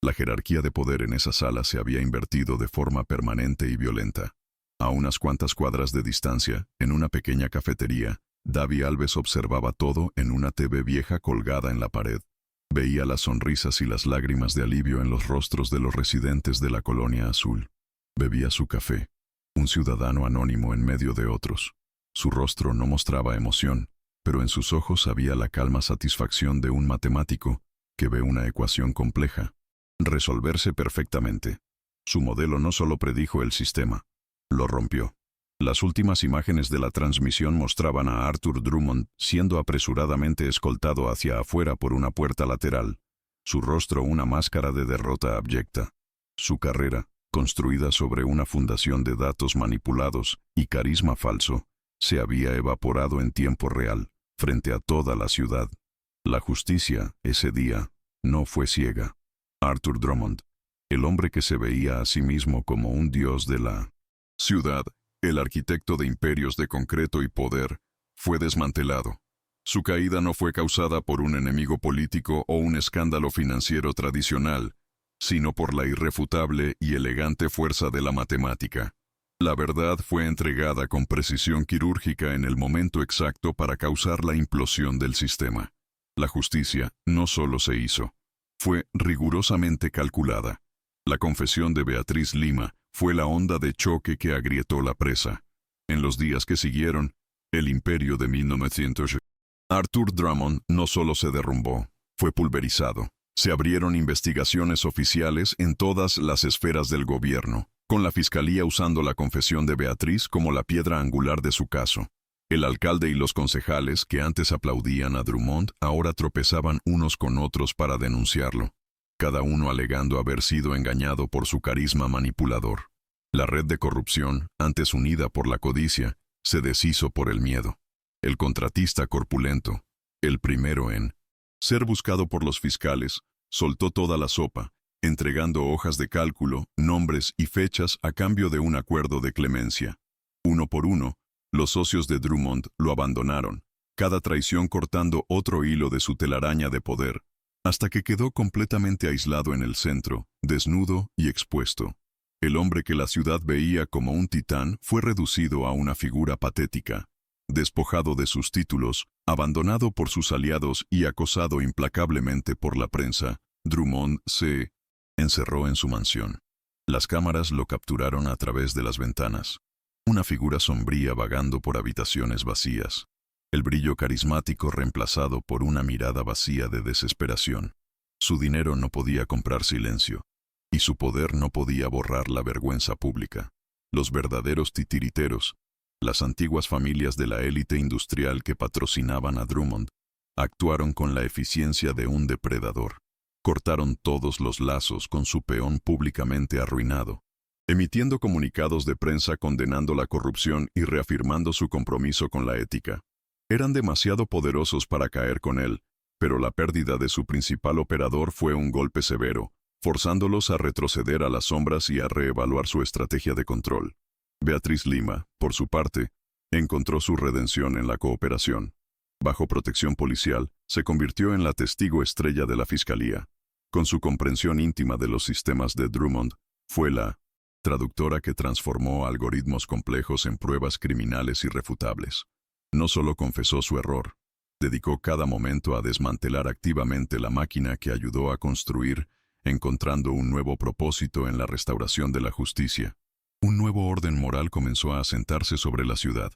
La jerarquía de poder en esa sala se había invertido de forma permanente y violenta. A unas cuantas cuadras de distancia, en una pequeña cafetería, Davi Alves observaba todo en una TV vieja colgada en la pared. Veía las sonrisas y las lágrimas de alivio en los rostros de los residentes de la Colonia Azul. Bebía su café, un ciudadano anónimo en medio de otros. Su rostro no mostraba emoción, pero en sus ojos había la calma satisfacción de un matemático que ve una ecuación compleja resolverse perfectamente. Su modelo no solo predijo el sistema, lo rompió. Las últimas imágenes de la transmisión mostraban a Arthur Drummond siendo apresuradamente escoltado hacia afuera por una puerta lateral, su rostro una máscara de derrota abyecta. Su carrera, construida sobre una fundación de datos manipulados y carisma falso, se había evaporado en tiempo real, frente a toda la ciudad. La justicia, ese día, no fue ciega. Arthur Drummond, el hombre que se veía a sí mismo como un dios de la ciudad, el arquitecto de imperios de concreto y poder, fue desmantelado. Su caída no fue causada por un enemigo político o un escándalo financiero tradicional, sino por la irrefutable y elegante fuerza de la matemática. La verdad fue entregada con precisión quirúrgica en el momento exacto para causar la implosión del sistema. La justicia no solo se hizo, fue rigurosamente calculada. La confesión de Beatriz Lima fue la onda de choque que agrietó la presa. En los días que siguieron, el imperio de 1900. Arthur Drummond no solo se derrumbó, fue pulverizado. Se abrieron investigaciones oficiales en todas las esferas del gobierno, con la fiscalía usando la confesión de Beatriz como la piedra angular de su caso. El alcalde y los concejales que antes aplaudían a Drummond ahora tropezaban unos con otros para denunciarlo, cada uno alegando haber sido engañado por su carisma manipulador. La red de corrupción, antes unida por la codicia, se deshizo por el miedo. El contratista corpulento, el primero en ser buscado por los fiscales, soltó toda la sopa, entregando hojas de cálculo, nombres y fechas a cambio de un acuerdo de clemencia. Uno por uno, los socios de Drummond lo abandonaron, cada traición cortando otro hilo de su telaraña de poder, hasta que quedó completamente aislado en el centro, desnudo y expuesto. El hombre que la ciudad veía como un titán fue reducido a una figura patética. Despojado de sus títulos, abandonado por sus aliados y acosado implacablemente por la prensa, Drummond se encerró en su mansión. Las cámaras lo capturaron a través de las ventanas. Una figura sombría vagando por habitaciones vacías. El brillo carismático reemplazado por una mirada vacía de desesperación. Su dinero no podía comprar silencio, y su poder no podía borrar la vergüenza pública. Los verdaderos titiriteros, las antiguas familias de la élite industrial que patrocinaban a Drummond, actuaron con la eficiencia de un depredador. Cortaron todos los lazos con su peón públicamente arruinado, emitiendo comunicados de prensa condenando la corrupción y reafirmando su compromiso con la ética. Eran demasiado poderosos para caer con él, pero la pérdida de su principal operador fue un golpe severo, forzándolos a retroceder a las sombras y a reevaluar su estrategia de control. Beatriz Lima, por su parte, encontró su redención en la cooperación. Bajo protección policial, se convirtió en la testigo estrella de la fiscalía. Con su comprensión íntima de los sistemas de Drummond, fue la traductora que transformó algoritmos complejos en pruebas criminales irrefutables. No solo confesó su error, dedicó cada momento a desmantelar activamente la máquina que ayudó a construir, encontrando un nuevo propósito en la restauración de la justicia. Un nuevo orden moral comenzó a asentarse sobre la ciudad.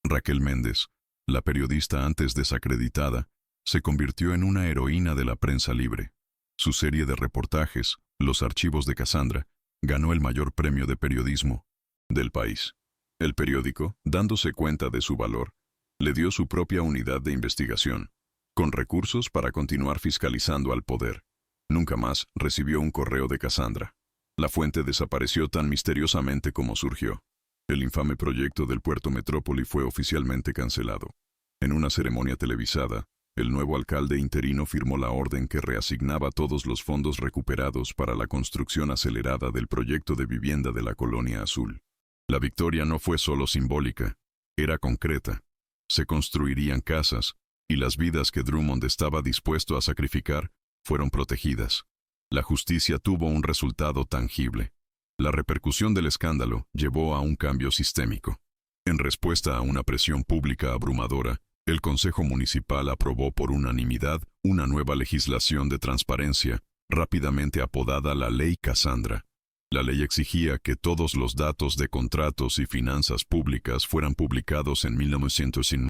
Raquel Méndez, la periodista antes desacreditada, se convirtió en una heroína de la prensa libre. Su serie de reportajes, Los archivos de Cassandra, ganó el mayor premio de periodismo del país. El periódico, dándose cuenta de su valor, le dio su propia unidad de investigación, con recursos para continuar fiscalizando al poder. Nunca más recibió un correo de Cassandra. La fuente desapareció tan misteriosamente como surgió. El infame proyecto del Puerto Metrópoli fue oficialmente cancelado. En una ceremonia televisada, el nuevo alcalde interino firmó la orden que reasignaba todos los fondos recuperados para la construcción acelerada del proyecto de vivienda de la Colonia Azul. La victoria no fue solo simbólica, era concreta. Se construirían casas, y las vidas que Drummond estaba dispuesto a sacrificar fueron protegidas. La justicia tuvo un resultado tangible. La repercusión del escándalo llevó a un cambio sistémico. En respuesta a una presión pública abrumadora, el Consejo Municipal aprobó por unanimidad una nueva legislación de transparencia, rápidamente apodada la Ley Cassandra. La ley exigía que todos los datos de contratos y finanzas públicas fueran publicados en 1900 en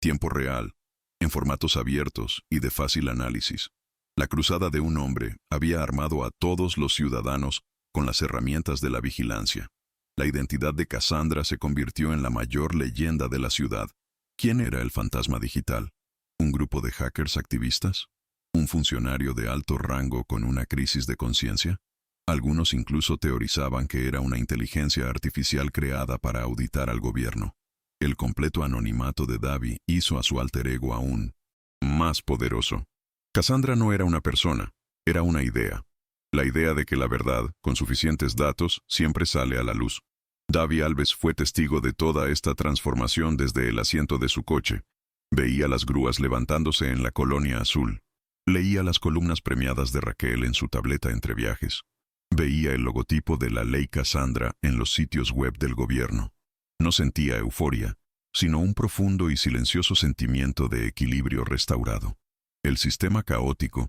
tiempo real, en formatos abiertos y de fácil análisis. La cruzada de un hombre había armado a todos los ciudadanos con las herramientas de la vigilancia. La identidad de Cassandra se convirtió en la mayor leyenda de la ciudad. ¿Quién era el fantasma digital? ¿Un grupo de hackers activistas? ¿Un funcionario de alto rango con una crisis de conciencia? Algunos incluso teorizaban que era una inteligencia artificial creada para auditar al gobierno. El completo anonimato de Davi hizo a su alter ego aún más poderoso. Cassandra no era una persona, era una idea. La idea de que la verdad, con suficientes datos, siempre sale a la luz. Davi Alves fue testigo de toda esta transformación desde el asiento de su coche. Veía las grúas levantándose en la Colonia Azul. Leía las columnas premiadas de Raquel en su tableta entre viajes. Veía el logotipo de la Ley Cassandra en los sitios web del gobierno. No sentía euforia, sino un profundo y silencioso sentimiento de equilibrio restaurado. El sistema caótico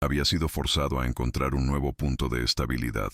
había sido forzado a encontrar un nuevo punto de estabilidad,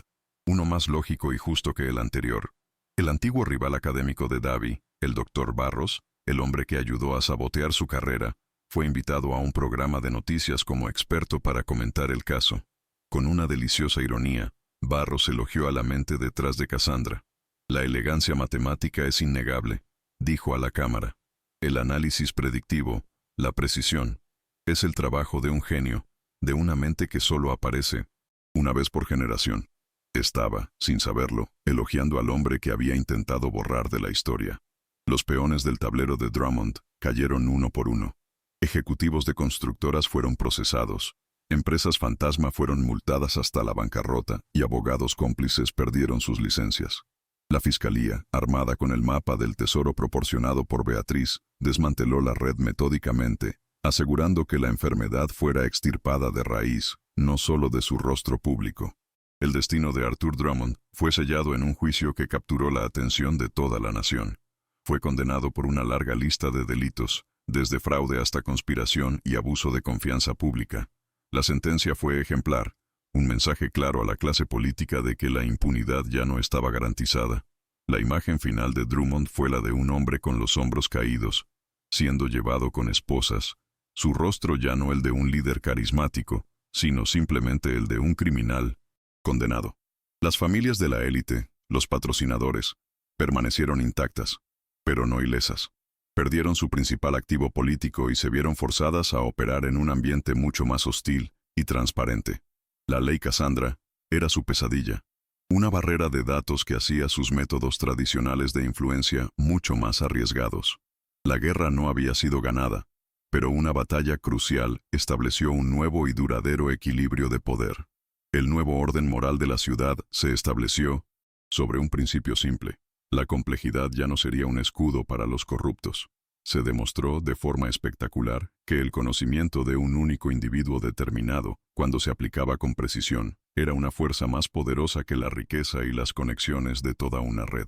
uno más lógico y justo que el anterior. El antiguo rival académico de Davi, el Dr. Barros, el hombre que ayudó a sabotear su carrera, fue invitado a un programa de noticias como experto para comentar el caso. Con una deliciosa ironía, Barros elogió a la mente detrás de Cassandra. La elegancia matemática es innegable, dijo a la cámara. El análisis predictivo, la precisión, es el trabajo de un genio, de una mente que solo aparece una vez por generación. Estaba, sin saberlo, elogiando al hombre que había intentado borrar de la historia. Los peones del tablero de Drummond cayeron uno por uno. Ejecutivos de constructoras fueron procesados. Empresas fantasma fueron multadas hasta la bancarrota y abogados cómplices perdieron sus licencias. La fiscalía, armada con el mapa del tesoro proporcionado por Beatriz, desmanteló la red metódicamente, asegurando que la enfermedad fuera extirpada de raíz, no solo de su rostro público. El destino de Arthur Drummond fue sellado en un juicio que capturó la atención de toda la nación. Fue condenado por una larga lista de delitos, desde fraude hasta conspiración y abuso de confianza pública. La sentencia fue ejemplar, un mensaje claro a la clase política de que la impunidad ya no estaba garantizada. La imagen final de Drummond fue la de un hombre con los hombros caídos, siendo llevado con esposas, su rostro ya no el de un líder carismático, sino simplemente el de un criminal condenado. Las familias de la élite, los patrocinadores, permanecieron intactas, pero no ilesas. Perdieron su principal activo político y se vieron forzadas a operar en un ambiente mucho más hostil y transparente. La Ley Cassandra era su pesadilla, una barrera de datos que hacía sus métodos tradicionales de influencia mucho más arriesgados. La guerra no había sido ganada, pero una batalla crucial estableció un nuevo y duradero equilibrio de poder. El nuevo orden moral de la ciudad se estableció sobre un principio simple. La complejidad ya no sería un escudo para los corruptos. Se demostró de forma espectacular que el conocimiento de un único individuo determinado, cuando se aplicaba con precisión, era una fuerza más poderosa que la riqueza y las conexiones de toda una red.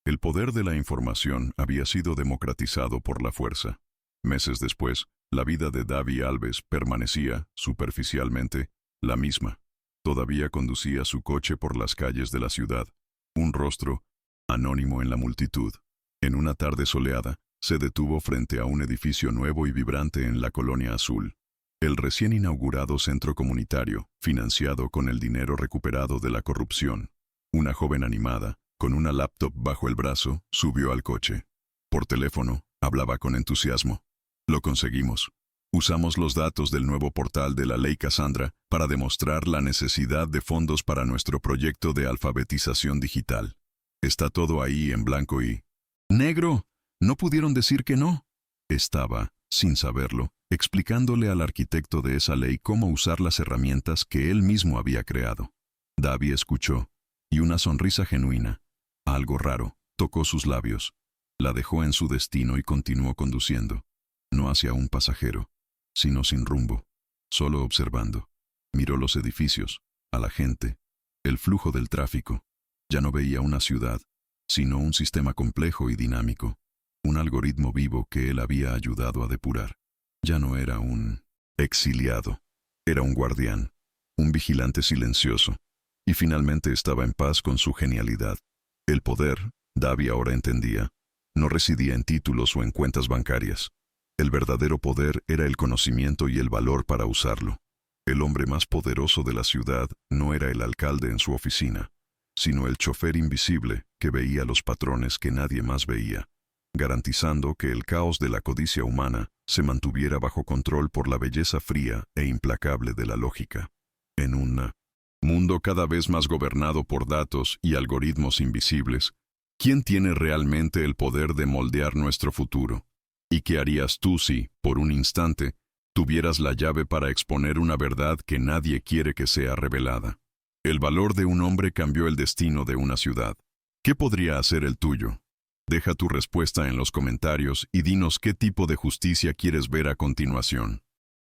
El poder de la información había sido democratizado por la fuerza. Meses después, la vida de Davi Alves permanecía, superficialmente, la misma. Todavía conducía su coche por las calles de la ciudad, un rostro anónimo en la multitud. En una tarde soleada, se detuvo frente a un edificio nuevo y vibrante en la Colonia Azul. El recién inaugurado centro comunitario, financiado con el dinero recuperado de la corrupción. Una joven animada, con una laptop bajo el brazo, subió al coche. Por teléfono, hablaba con entusiasmo. Lo conseguimos. Usamos los datos del nuevo portal de la Ley Cassandra para demostrar la necesidad de fondos para nuestro proyecto de alfabetización digital. Está todo ahí en blanco y negro. No pudieron decir que no. Estaba, sin saberlo, explicándole al arquitecto de esa ley cómo usar las herramientas que él mismo había creado. Davi escuchó, y una sonrisa genuina, algo raro, tocó sus labios. La dejó en su destino y continuó conduciendo, no hacia un pasajero, sino sin rumbo, solo observando. Miró los edificios, a la gente, el flujo del tráfico. Ya no veía una ciudad, sino un sistema complejo y dinámico, un algoritmo vivo que él había ayudado a depurar. Ya no era un exiliado, era un guardián, un vigilante silencioso, y finalmente estaba en paz con su genialidad. El poder, Davi ahora entendía, no residía en títulos o en cuentas bancarias. El verdadero poder era el conocimiento y el valor para usarlo. El hombre más poderoso de la ciudad no era el alcalde en su oficina, sino el chofer invisible que veía los patrones que nadie más veía, garantizando que el caos de la codicia humana se mantuviera bajo control por la belleza fría e implacable de la lógica. En un mundo cada vez más gobernado por datos y algoritmos invisibles, ¿quién tiene realmente el poder de moldear nuestro futuro? ¿Y qué harías tú si, por un instante, tuvieras la llave para exponer una verdad que nadie quiere que sea revelada? El valor de un hombre cambió el destino de una ciudad. ¿Qué podría hacer el tuyo? Deja tu respuesta en los comentarios y dinos qué tipo de justicia quieres ver a continuación.